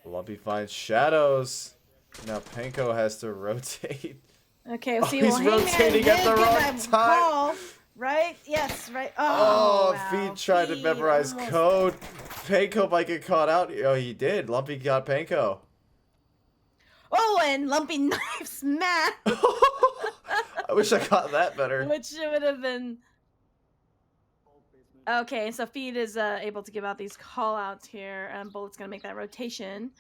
Lumpy finds Shadows. Now Panko has to rotate. okay, we'll see. he's Well, rotating Hangman at the did wrong get that time. Call, right? Yes, right. Oh, wow. Feed tried to Feed memorize almost- code. Panko might get caught out. Oh, he did. Lumpy got Panko. Oh, and Lumpy knifes Matt, I wish I got that better. which would have been... Okay, so Feed is able to give out these call-outs here, and Bullet's going to make that rotation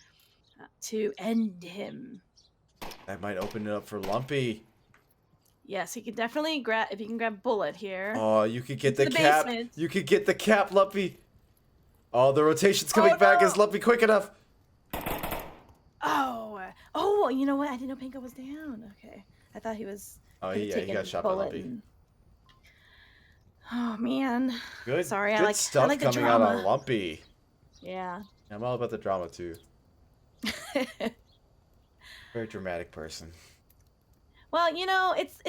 to end him. That might open it up for Lumpy. Yes, he can definitely grab... If he can grab Bullet here. Oh, you could get Into the the cap. basement. You could get the cap, Lumpy. Oh, the rotation's coming back. no. Is Lumpy quick enough? Oh, you know what? I didn't know Panko was down. Okay. I thought he was... Oh, he got shot by Bullet Lumpy. and- Oh, man. Good. Sorry, good I stuff like the coming out on drama. Lumpy. Yeah. I'm all about the drama too. Very dramatic person. Well, you know, it's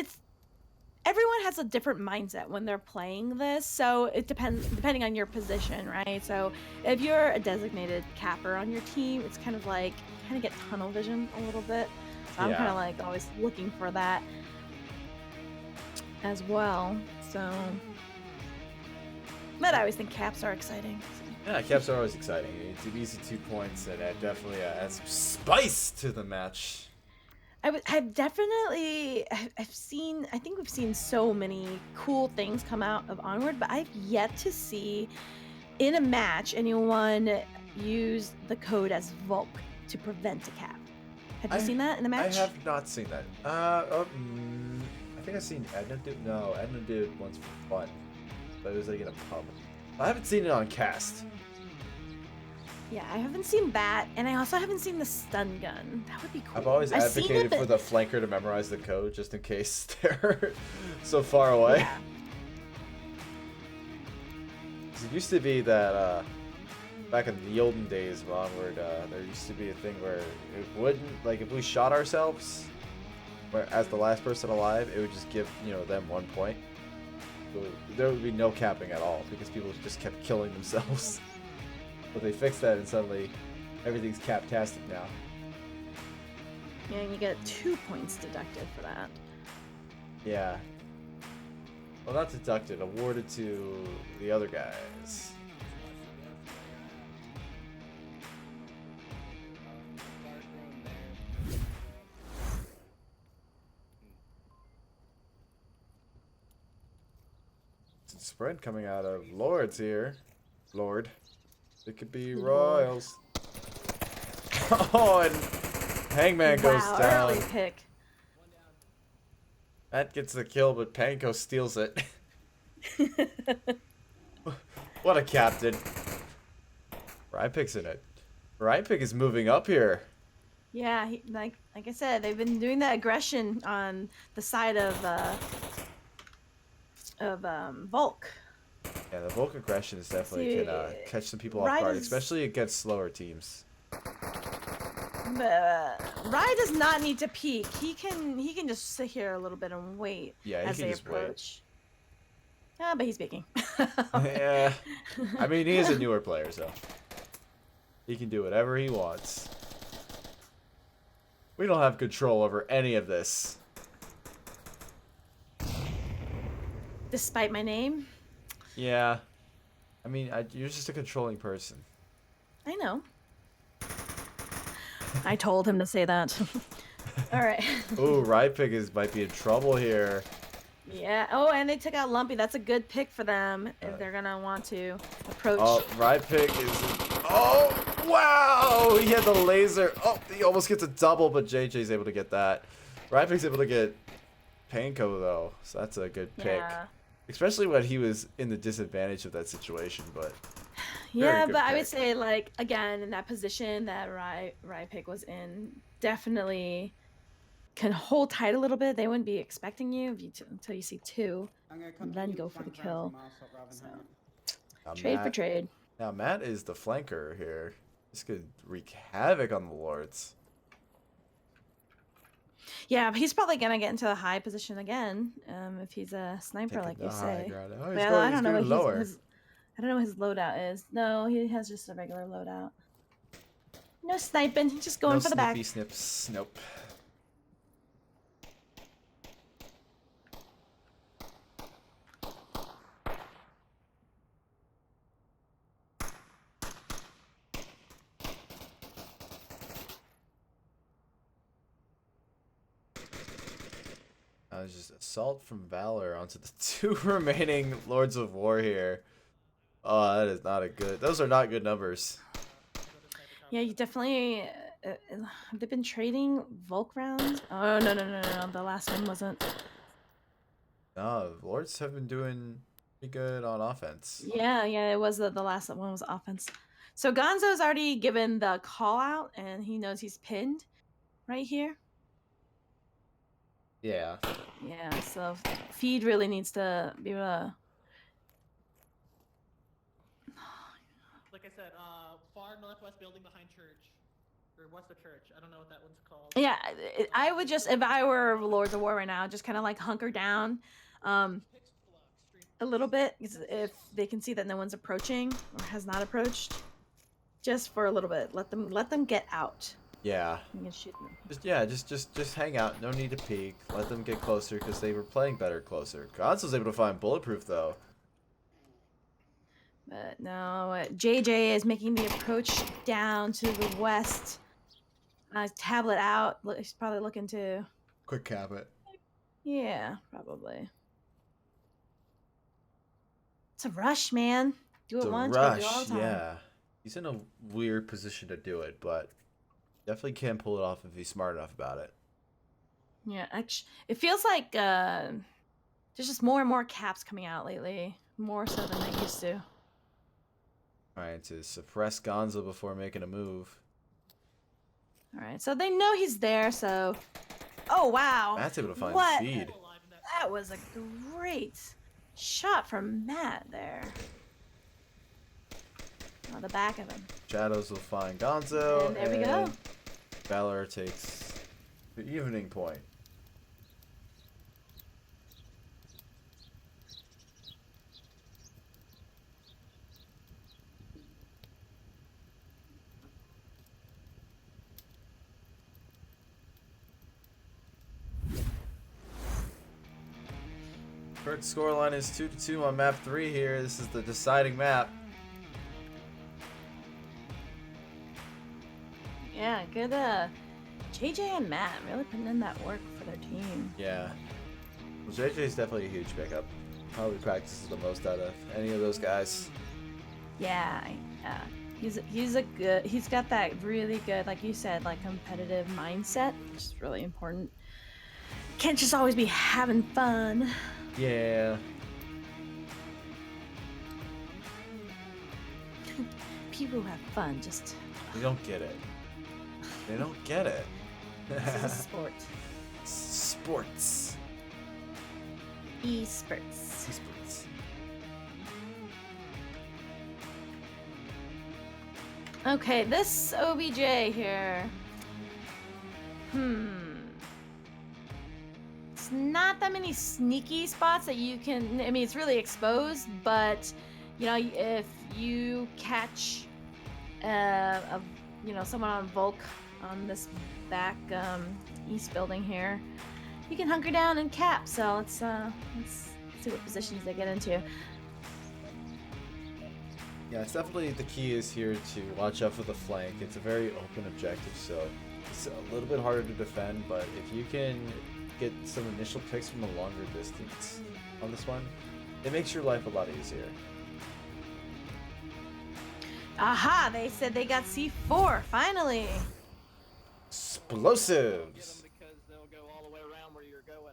everyone has a different mindset when they're playing this, so it depends depending on your position, right? So if you're a designated capper on your team, it's kind of like get tunnel vision a little bit. So I'm kind of like always looking for that as well. So, but I always think caps are exciting. So. Yeah, caps are always exciting. It's an easy 2 points, and that definitely adds some spice to the match. I've definitely, I've seen, I think we've seen so many cool things come out of Onward, but I've yet to see in a match anyone use the code as Volk to prevent a cap. Have you seen that in the match? I have not seen that. I think I've seen Edna do. No, Edna did it once for fun, but it was like in a pub. I haven't seen it on cast. Yeah, I haven't seen that, and I also haven't seen the stun gun. That would be cool. I've always I've seen advocated it, for the flanker to memorize the code just in case they're so far away. Yeah. 'Cause it used to be that back in the olden days of Onward, there used to be a thing where it wouldn't, like, if we shot ourselves where as the last person alive, it would just give, them 1 point. So there would be no capping at all because people just kept killing themselves. But they fixed that and suddenly everything's cap-tastic now. Yeah, and you get 2 points deducted for that. Yeah. Well, not deducted, awarded to the other guys. Spread coming out of Lords here. Lord. It could be Lord. Royals. Oh, and Hangman goes Wow, down. early pick. Matt gets the kill, but Panko steals it. What a captain. Rypik's in it. Rypik is moving up here. Yeah, like I said, they've been doing that aggression on the side of Volk. Yeah, the Volk aggression is definitely See, can catch some people off Ride guard, is- especially against slower teams. But Rye does not need to peek. He can just sit here a little bit and wait Yeah, he as can they just wait. approach. Yeah, but he's peeking. Yeah, I mean, he is a newer player, so he can do whatever he wants. We don't have control over any of this. Despite my name, Yeah, I mean, you're just a controlling person. I know. I told him to say that. All right. Ooh, Rypik might be in trouble here. Yeah. Oh, and they took out Lumpy. That's a good pick for them if they're gonna want to approach. Oh, Rypik is. Oh, wow! He had the laser. Oh, he almost gets a double, but JJ's able to get that. Rypik's able to get Panko though, so that's a good pick. Yeah. Especially when he was in the disadvantage of that situation, but. Yeah, good but I pick. would say, like, again, in that position that Rypik was in, definitely can hold tight a little bit. They wouldn't be expecting you until you see 2, and then go for the kill. So, Now, trade for Matt- trade. Now Matt is the flanker here. This could wreak havoc on the Lords. Yeah, but he's probably gonna get into a high position again if he's a sniper, Taking like the you high say. ground. Oh, But he's I going, don't know what lower. his I don't know what his loadout is. No, he has just a regular loadout. No sniping. He's just going No for the back. snippy snips. Nope. Just assault from Valor onto the 2 remaining Lords of War here. Oh, that is not a good. Those are not good numbers. Yeah, you definitely. Have they been trading Volk rounds? Oh no. The last one wasn't. No, Lords have been doing pretty good on offense. Yeah, it was the last one was offense. So Gonzo's already given the call out, and he knows he's pinned right here. Yeah. Yeah, so Feed really needs to be able to. Like I said, far northwest building behind church. Or what's the church? I don't know what that one's called. Yeah, I would just, if I were Lords of War right now, just kind of like hunker down a little bit, if they can see that no one's approaching or has not approached, just for a little bit. Let them get out. Yeah. You can shoot them. Just hang out. No need to peek. Let them get closer because they were playing better closer. Gonz was able to find bulletproof though. But no, JJ is making the approach down to the west. Tablet out. He's probably looking to. Quick habit. Yeah, probably. It's a rush, man. Do it The once, gotta do it all rush, the time. yeah. He's in a weird position to do it, but definitely can pull it off if he's smart enough about it. Yeah, actually, it feels like there's just more and more caps coming out lately, more so than they used to. Alright, to suppress Gonzo before making a move. All right, so they know he's there. So, oh wow, Matt's able to find what? feed. That was a great shot from Matt there. On the back of him. Shadows will find Gonzo. And there we go. Valor takes the evening point. Current scoreline is 2-2 on map 3 here. This is the deciding map. Yeah, good. JJ and Matt really putting in that work for their team. Yeah. Well, JJ is definitely a huge pickup. Probably practices the most out of any of those guys. Yeah, he's got that really good, like you said, like competitive mindset, which is really important. Can't just always be having fun. Yeah. People who have fun just. They don't get it. They don't get it. This is a sport. Sports. Esports. Esports. Okay, this OBJ here. It's not that many sneaky spots that you can. I mean, it's really exposed, but you know, if you catch, someone on Volk on this back east building here, you can hunker down and cap. So let's see what positions they get into. Yeah, it's definitely the key is here to watch out for the flank. It's a very open objective, so it's a little bit harder to defend, but if you can get some initial picks from a longer distance on this one, it makes your life a lot easier. Aha! They said they got C4 finally. Explosives. Because they'll go all the way around where you're going.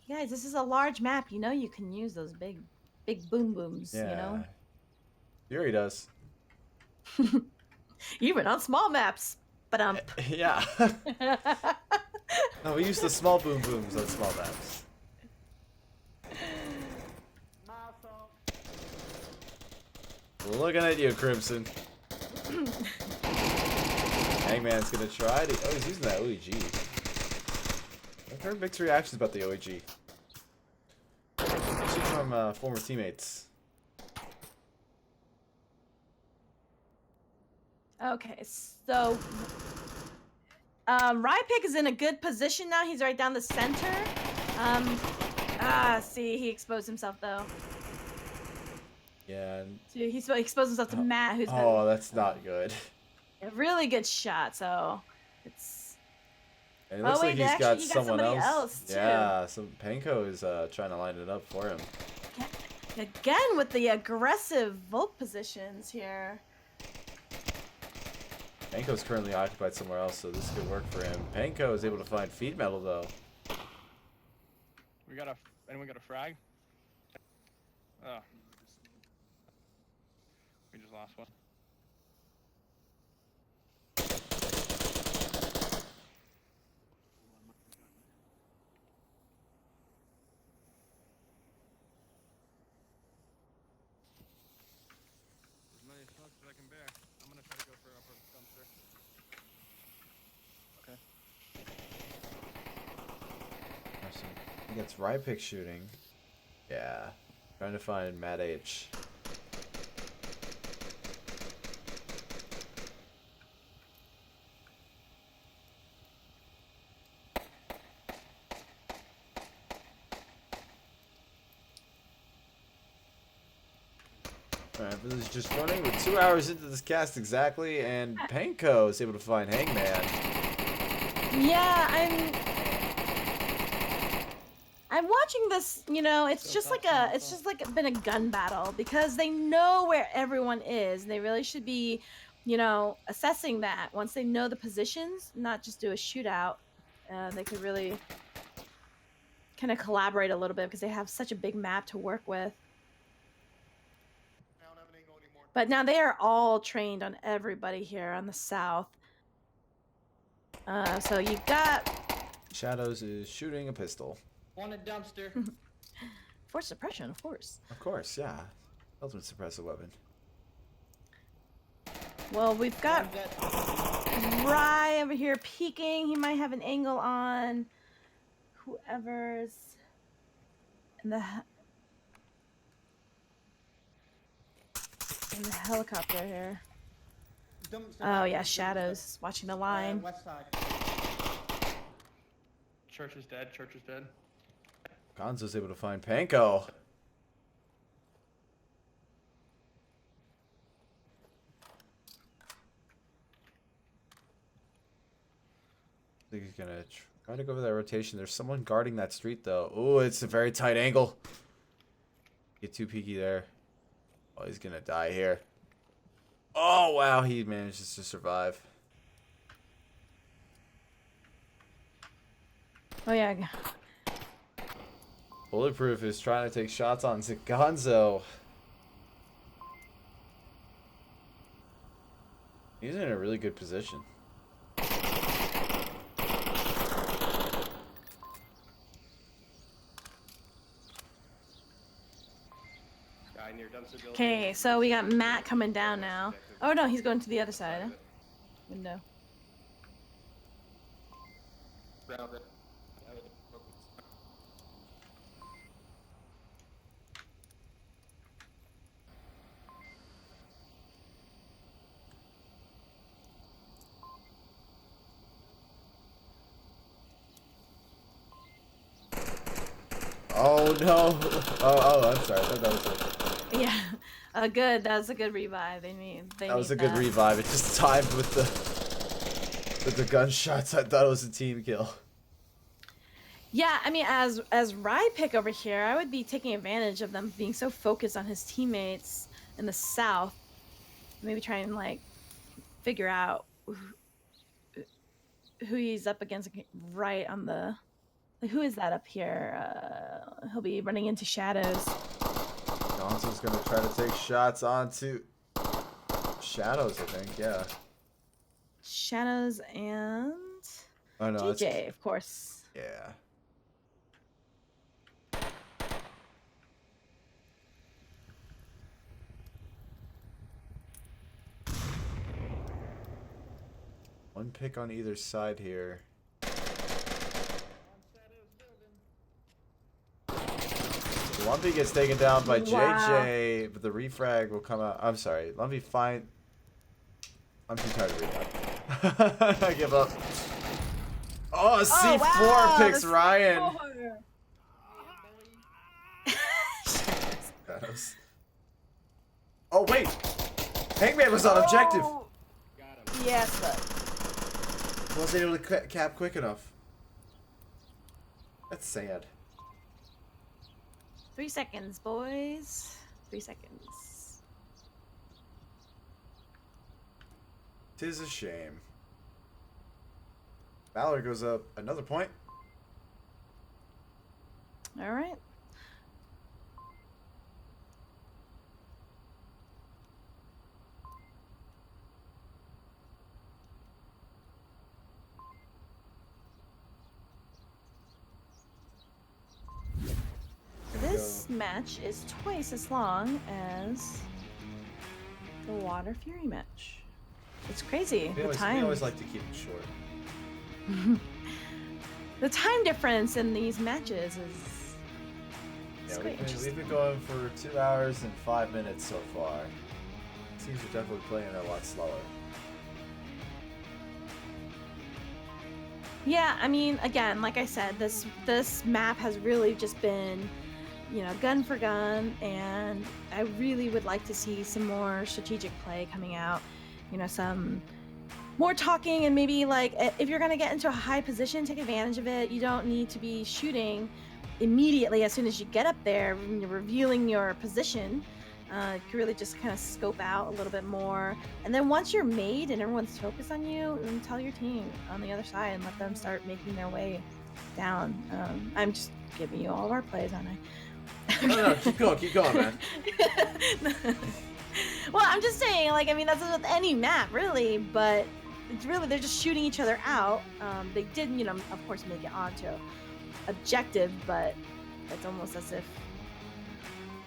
Guys, this is a large map. You know you can use those big boom booms. Yeah. You know. Fury does. Even on small maps. But Yeah. No, we use the small boom booms on small maps. Looking at you, Crimson. Hangman's gonna try to. Oh, he's using that OEG. I've heard mixed reactions about the OEG. Especially from former teammates. Okay, so Rypick is in a good position now. He's right down the center. See, he exposed himself though. Yeah. And, So he exposed himself to Matt, who's oh, that's not good. a really good shot. So it's. And it looks wait, like he's got he got someone somebody else. else, too. Yeah, so Panko is trying to line it up for him. Again with the aggressive Volk positions here. Panko's currently occupied somewhere else, so this could work for him. Panko is able to find feed metal though. Anyone got a frag? Oh. We just lost one. As many smokes as I can bear. I'm gonna try to go for upper dumpster. I think it's Rypick shooting. Yeah. Trying to find Matt H. Alright, this is just running. We're 2 hours into this cast exactly, and Panko is able to find Hangman. Yeah, I'm watching this, you know, it's just like been a gun battle because they know where everyone is. They really should be, you know, assessing that once they know the positions, not just do a shootout. They could really kind of collaborate a little bit because they have such a big map to work with. I don't have an angle anymore. But now they are all trained on everybody here on the south. So you got Shadows is shooting a pistol. Wanted dumpster. force suppression, of course. Of course, yeah. Ultimate suppressive weapon. Well, we've got One's at- Rye over here peeking. He might have an angle on whoever's in the helicopter here. dumpster Oh back yeah, to the- Shadows watching the line. West side. Church is dead. Church is dead. Gonzo's able to find Panko. I think he's gonna try to go for that rotation. There's someone guarding that street though. Oh, it's a very tight angle. Get too peeky there. Oh, he's gonna die here. Oh wow, he manages to survive. Oh yeah. Bulletproof is trying to take shots on Gonzo. He's in a really good position. Okay, so we got Matt coming down now. Oh no, he's going to the other side. Window. Oh no! Oh, I'm sorry. I thought that was it. Yeah, good. That was a good revive. That was a good revive. It just timed with the gunshots. I thought it was a team kill. Yeah, I mean, as Rypick over here, I would be taking advantage of them being so focused on his teammates in the south. Maybe try and like figure out who he's up against right on the. Like, who is that up here? He'll be running into shadows. Gonzo's gonna try to take shots onto shadows, I think. Yeah. Shadows and Oh no, JJ, of course. Yeah. One pick on either side here. Lumpy gets taken down by JJ, but the refrag will come out. I'm sorry, Lumpy fine. I'm too tired of refrag. I give up. Oh, C4 wow, picks Ryan. Oh wait, Hangman was on objective. Yes, but Wasn't able to cap quick enough. That's sad. 3 seconds, boys. 3 seconds. 'Tis a shame. Valor goes up another point. All right. This match is twice as long as the Water Fury match. It's crazy. We always like to keep it short. The time difference in these matches is Yeah, quite interesting. we've been going for 2 hours and 5 minutes so far. Teams are definitely playing a lot slower. Yeah, I mean, again, like I said, this map has really just been, you know, gun for gun, and I really would like to see some more strategic play coming out. You know, some more talking, and maybe like if you're gonna get into a high position, take advantage of it. You don't need to be shooting immediately as soon as you get up there, when you're revealing your position. You can really just kind of scope out a little bit more, and then once you're made and everyone's focused on you, then tell your team on the other side and let them start making their way down. I'm just giving you all of our plays, aren't I? No, keep going, man. Well, I'm just saying, like, I mean, that's with any map, really, but it's really, they're just shooting each other out. They did, you know, of course, make it onto objective, but it's almost as if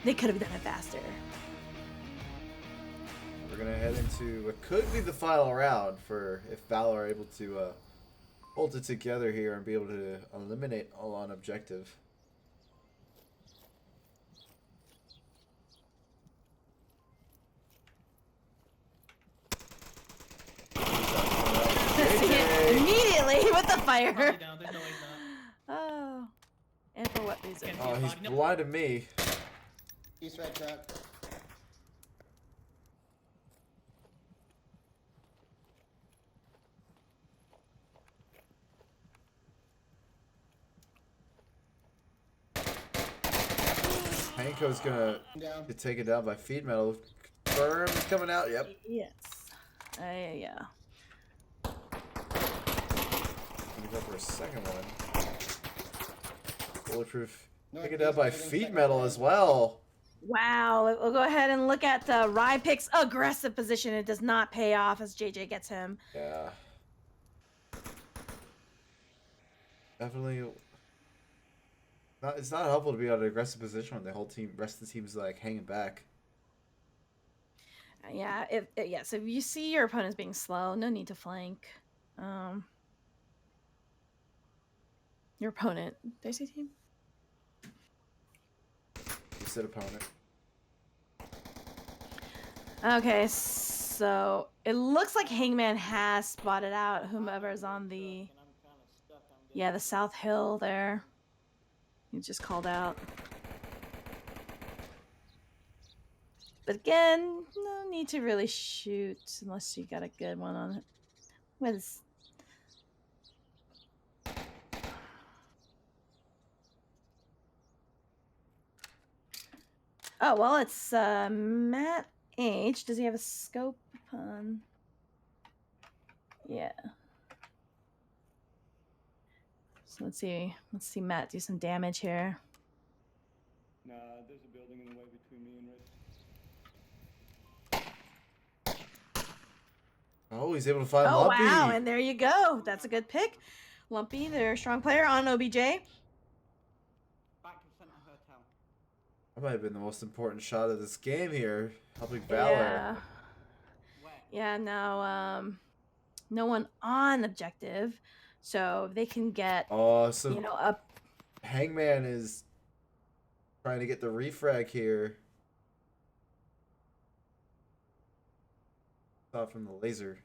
they could have done it faster. We're gonna head into what could be the final round for if Valor are able to hold it together here and be able to eliminate all on objective. Immediately with the fire. Down. There's no way he's not. And for what reason? Can't Oh, see he's body. Nope. blinded me. East red truck. Hanko's gonna Down. get taken down by feed metal. Firm is coming out. Yep. Yes. Yeah. Gonna go for a second one. Bulletproof. North Taken down east by building, feed second metal floor. as well. Wow. We'll go ahead and look at Rypick's aggressive position. It does not pay off as JJ gets him. Yeah. Definitely. It's not helpful to be on an aggressive position when the whole team, rest of the team's like hanging back. Yeah. So if you see your opponent's being slow, no need to flank. Your opponent. Did I say team? You said opponent. Okay, so it looks like Hangman has spotted out whomever's on the the South Hill there. He just called out. But again, no need to really shoot unless you got a good one on it. With oh well, it's Matt H. Does he have a scope on? Yeah. So let's see Matt do some damage here. Nah, there's a building in the way between me and Red. Oh, he's able to find Oh Lumpy. wow, and there you go. That's a good pick. Lumpy, they're a strong player on OBJ. Back to Center Hotel. That might have been the most important shot of this game here, helping Valor. Yeah. Where? Yeah, no, no one on objective, so they can get Oh, so up. Hangman is trying to get the refrag here. Saw from the laser.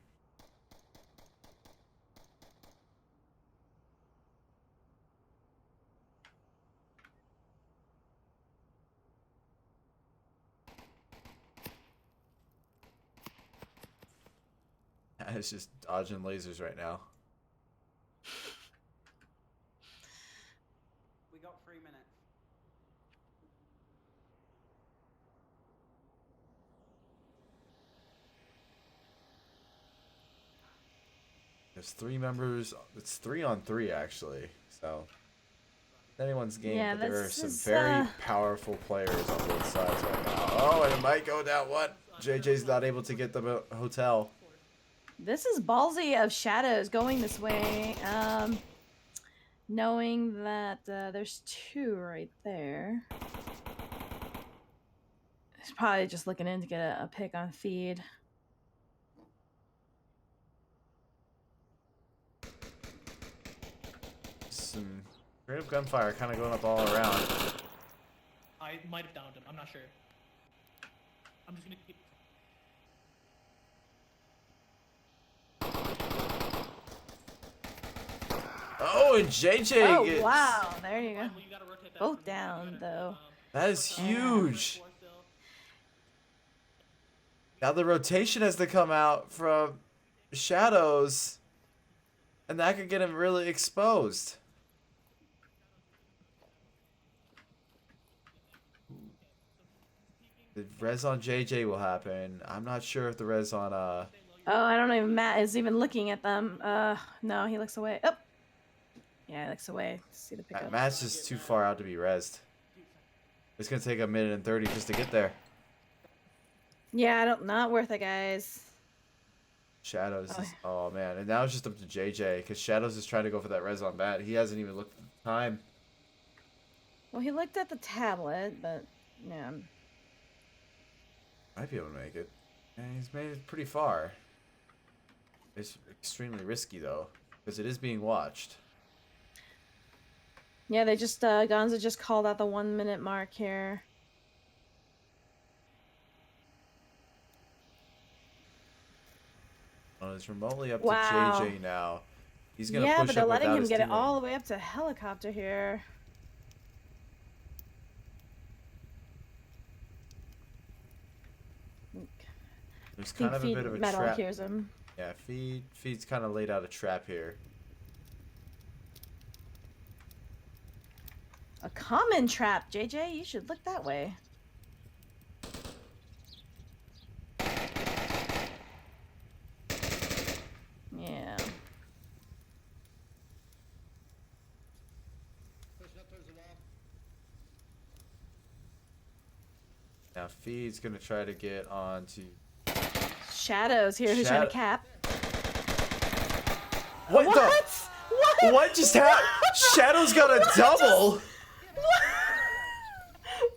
It's just dodging lasers right now. We got 3 minutes. There's 3 members. It's 3-on-3 actually. So it's anyone's game, Yeah, but there are this some is, very powerful players on both sides right now. Oh, and it might go down. What? JJ's not able to get the hotel. This is ballsy of Shadows going this way, knowing that there's 2 right there. He's probably just looking in to get a pick on feed. Some straight up gunfire kind of going up all around. I might have downed him. I'm not sure. I'm just gonna keep. Oh, and JJ Oh gets... wow, there you go. Well, you gotta rotate that Both from- down, you gotta, though. That is huge. floor still. Now the rotation has to come out from Shadows, and that could get him really exposed. The res on JJ will happen. I'm not sure if the res on Oh, I don't know if Matt is even looking at them. No, he looks away. Oh, yeah, he looks away. See the pickup. Matt's just too far out to be resed. It's gonna take 1:30 just to get there. Yeah, not worth it, guys. Shadows Oh. is, oh man, and now it's just up to JJ because Shadows is trying to go for that res on Matt. He hasn't even looked at the time. Well, he looked at the tablet, but yeah. Might be able to make it. And he's made it pretty far. It's extremely risky though, because it is being watched. Yeah, they just Gonza just called out the 1 minute mark here. Oh, it's remotely up Wow. to JJ now. He's gonna Yeah, push but they're up letting without him his get it teammate. all the way up to helicopter here. There's I think kind of a Feed bit of a Metal trap. hears him. Yeah, Feed's kind of laid out a trap here. A common trap, JJ. You should look that way. Yeah. Pushing up towards the wall. Now Feed's gonna try to get onto. Shadows here who's trying to cap. What? What? The? What just happened? Shadow's got a double.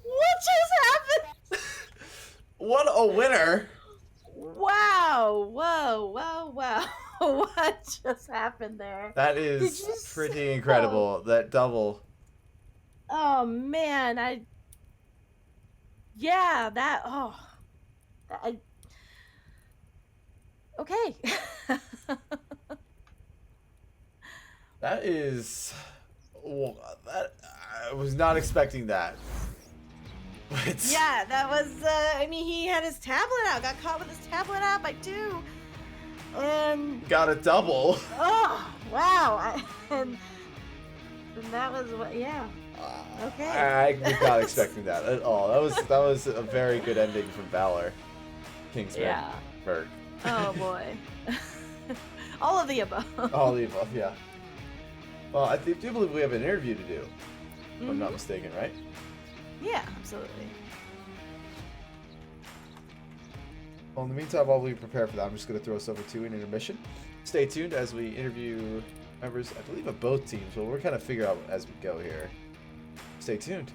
What just happened? What a winner! Wow. Whoa. Whoa. Wow. What just happened there? That Did is you pretty see- incredible. That double. Oh man, yeah, that okay. That is. That I was not expecting that. But Yeah, that was I mean, he had his tablet out, got caught with his tablet out by 2. And got a double. oh, wow. And that was what, yeah. Okay. I was not expecting that at all. That was a very good ending from Valor. Kingsman. Yeah. Berg. Oh boy. All of the above. All the above, yeah. Well, I do believe we have an interview to do. If I'm not mistaken, right? Yeah, absolutely. Well, in the meantime, while we prepare for that, I'm just going to throw us over to an intermission. Stay tuned as we interview members, I believe, of both teams. Well, we're kind of figure out as we go here. Stay tuned.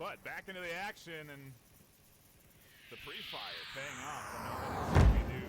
But back into the action, and the pre-fire paying off. I know that we do.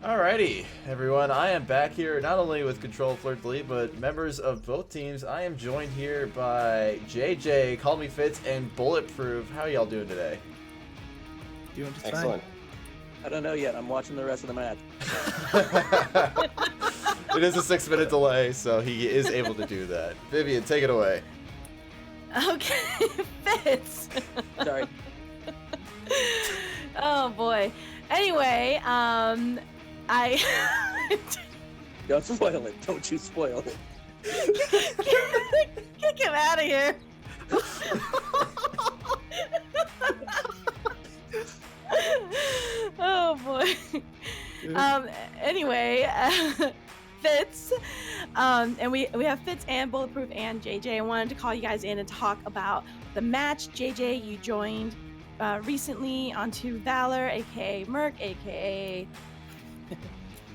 Alrighty, everyone. I am back here not only with ctrl-flirt-del, but members of both teams. I am joined here by JJ, Call Me Fitz, and Bulletproof. How are y'all doing today? Doing just Excellent. fine. I don't know yet. I'm watching the rest of the match. It is a 6-minute delay, so he is able to do that. Vivian, take it away. Okay, Fitz. Sorry. Oh boy. Anyway, I Don't spoil it. Don't you spoil it. kick him out of here. Oh boy. Anyway, Fitz, and we have Fitz and Bulletproof and JJ. I wanted to call you guys in and talk about the match. JJ, you joined recently onto Valor, aka Merc, aka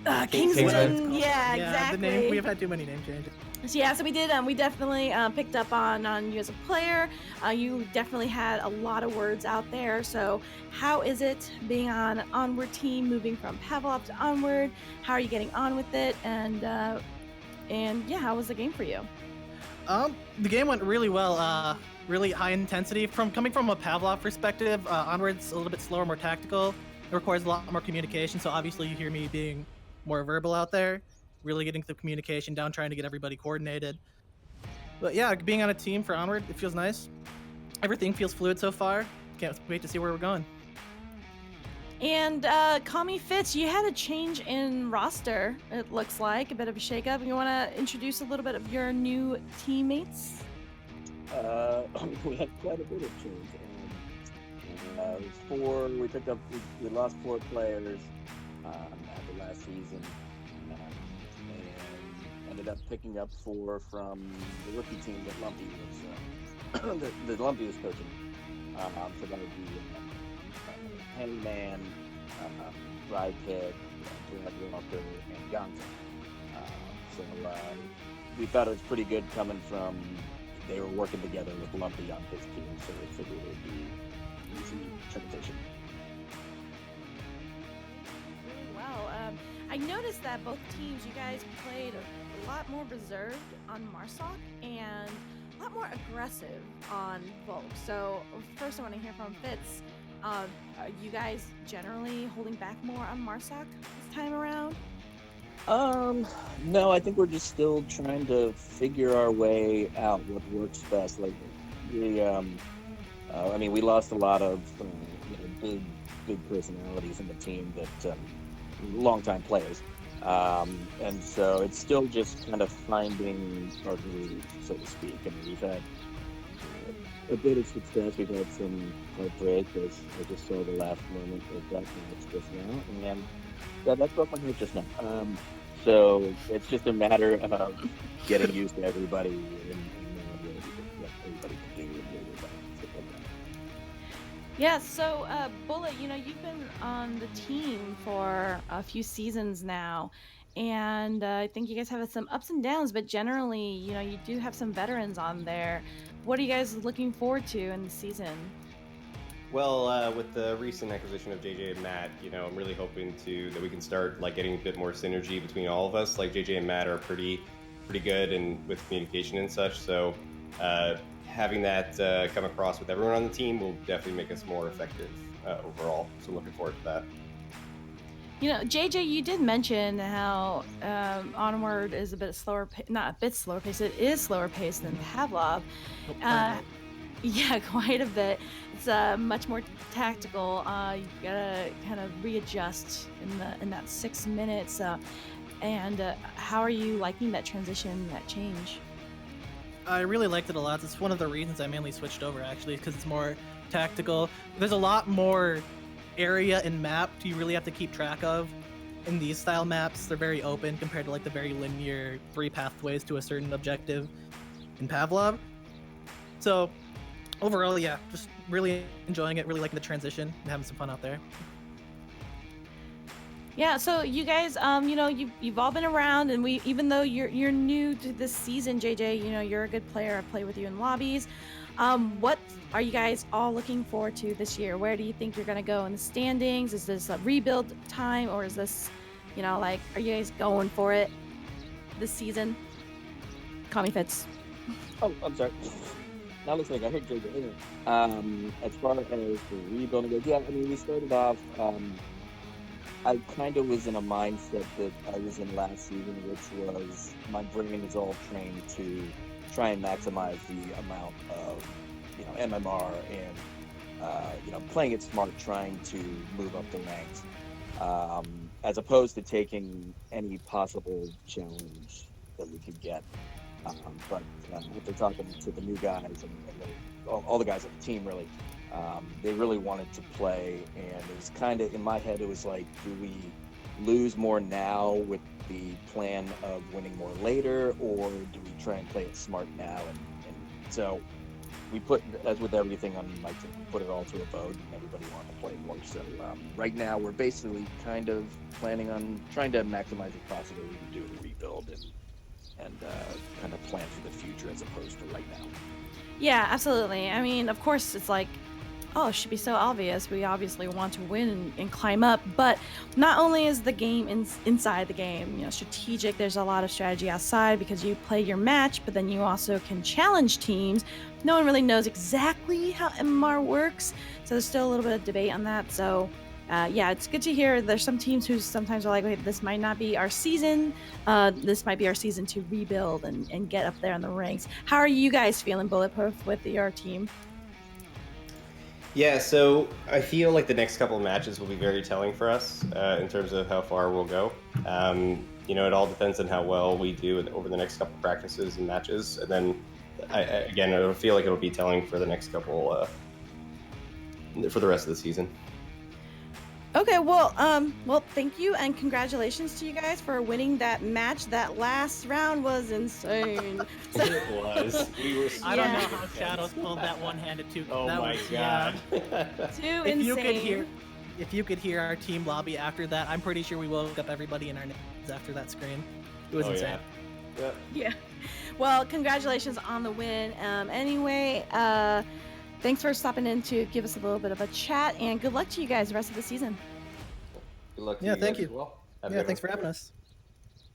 Kingsman. Kingsman. Yeah, The exactly. name, we've had too many name changes. So yeah, so we did. We definitely picked up on you as a player. You definitely had a lot of words out there. So how is it being on Onward team, moving from Pavlov to Onward? How are you getting on with it? And yeah, how was the game for you? The game went really well. Really high intensity. Coming from a Pavlov perspective, Onward's a little bit slower, more tactical. It requires a lot more communication. So obviously you hear me being more verbal out there. Really getting the communication down, trying to get everybody coordinated. But yeah, being on a team for Onward, it feels nice. Everything feels fluid so far. Can't wait to see where we're going. And Call Me Fitz, you had a change in roster. It looks like a bit of a shakeup. You want to introduce a little bit of your new teammates? We had quite a bit of change. We lost 4 players after last season. And ended up picking up 4 from the rookie team that Lumpy was that Lumpy was coaching. So that would be Handyman, Ride Kid, Walker, and Gonzo. So we thought it was pretty good coming from. They were working together with Lumpy on his team, so we figured it would be an easy transition. Really well. I noticed that both teams, you guys played a lot more reserved on Marsoc and a lot more aggressive on Volk. So first I want to hear from Fitz. Are you guys generally holding back more on Marsoc this time around? No, I think we're just still trying to figure our way out what works best. Like, we lost a lot of big personalities in the team that longtime players, and so it's still just kind of finding our groove, so to speak. I mean, we've had a bit of success. We've had some heartbreak, as I just saw the last moment of that match just now, and that's what my heart just now. So it's just a matter of getting used to everybody and what everybody can do and stuff like that. Yeah, so Bullet, you've been on the team for a few seasons now, and I think you guys have some ups and downs, but generally, you do have some veterans on there. What are you guys looking forward to in the season? Well, with the recent acquisition of JJ and Matt, I'm really hoping that we can start getting a bit more synergy between all of us. Like JJ and Matt are pretty good and with communication and such. So having that come across with everyone on the team will definitely make us more effective overall. So looking forward to that. JJ, you did mention how Onward is a bit slower, not a bit slower paced. It is slower paced than Pavlov. Yeah, quite a bit. It's much more tactical. You gotta kind of readjust in that 6 minutes. And how are you liking that transition, that change? I really liked it a lot. It's one of the reasons I mainly switched over, actually, because it's more tactical. There's a lot more area and map you really have to keep track of. In these style maps, they're very open compared to the very linear 3 pathways to a certain objective in Pavlov. So overall, yeah, just really enjoying it, really liking the transition and having some fun out there. Yeah, so you guys, you've all been around, and even though you're new to this season, JJ, you're a good player. I play with you in lobbies. What are you guys all looking forward to this year? Where do you think you're going to go in the standings? Is this a rebuild time, or is this You know, like, are you guys going for it this season? Call me Fitz. Oh, I'm sorry. Now looks like I heard JJ. As far as the rebuilding goes, yeah, I mean, we started off. I kind of was in a mindset that I was in last season, which was my brain is all trained to try and maximize the amount of, MMR and, playing it smart, trying to move up the ranks, as opposed to taking any possible challenge that we could get. But after talking to the new guys and all the guys on the team, really, they really wanted to play, and it was kind of in my head. It was like, do we lose more now with the plan of winning more later, or do we try and play it smart now? And so we put, as with everything on my team, we put it all to a vote, and everybody wanted to play more. So right now, we're basically kind of planning on trying to maximize the possibility to do a rebuild and kind of plan for the future as opposed to right now. Yeah, absolutely. I mean, of course, it's like, oh, it should be so obvious. We obviously want to win and climb up, but not only is the game inside the game, strategic, there's a lot of strategy outside because you play your match, but then you also can challenge teams. No one really knows exactly how MMR works, so there's still a little bit of debate on that. So yeah, it's good to hear there's some teams who sometimes are like, wait, this might not be our season. This might be our season to rebuild and get up there in the ranks. How are you guys feeling, Bulletproof, with your team? Yeah, so I feel like the next couple of matches will be very telling for us in terms of how far we'll go. It all depends on how well we do over the next couple of practices and matches. And then, I feel like it'll be telling for the next couple, for the rest of the season. Okay, well, thank you and congratulations to you guys for winning that match. That last round was insane. So, It was. We were. I don't know how Shadows pulled that one-handed two. Oh that my was, god. too If you could hear our team lobby after that, I'm pretty sure we woke up everybody in our names after that screen. It was insane. Yeah. Yeah. Well, congratulations on the win. Anyway, thanks for stopping in to give us a little bit of a chat, and good luck to you guys the rest of the season. Good luck to Yeah, you thank guys you. as well. Yeah, thanks for having us.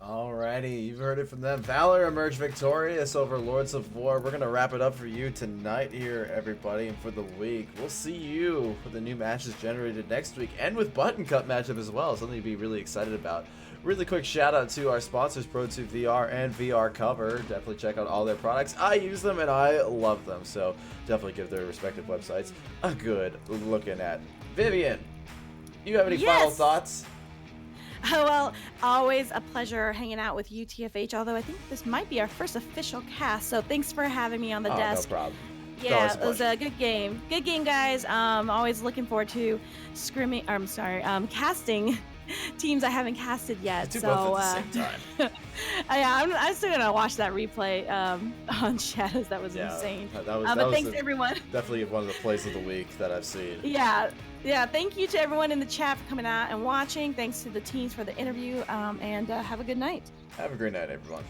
Alrighty, you've heard it from them. Valor emerged victorious over Lords of War. We're gonna wrap it up for you tonight here, everybody, and for the week. We'll see you with the new matches generated next week, and with Button Cup matchup as well. Something to be really excited about. Really quick shout out to our sponsors, Pro2 VR and VR Cover. Definitely check out all their products. I use them and I love them, so definitely give their respective websites a good looking at. Vivian, you have any final thoughts? Oh, well, always a pleasure hanging out with you, TFH, although I think this might be our first official cast, so thanks for having me on the desk. No problem. Yeah, it was a good game. Good game, guys. Always looking forward to casting teams I haven't casted yet. Do so both at the same time. yeah, I'm still gonna watch that replay on Shadows. That was insane. That but was thanks everyone. Definitely one of the plays of the week that I've seen. Yeah. Thank you to everyone in the chat for coming out and watching. Thanks to the teams for the interview. And have a good night. Have a great night, everyone.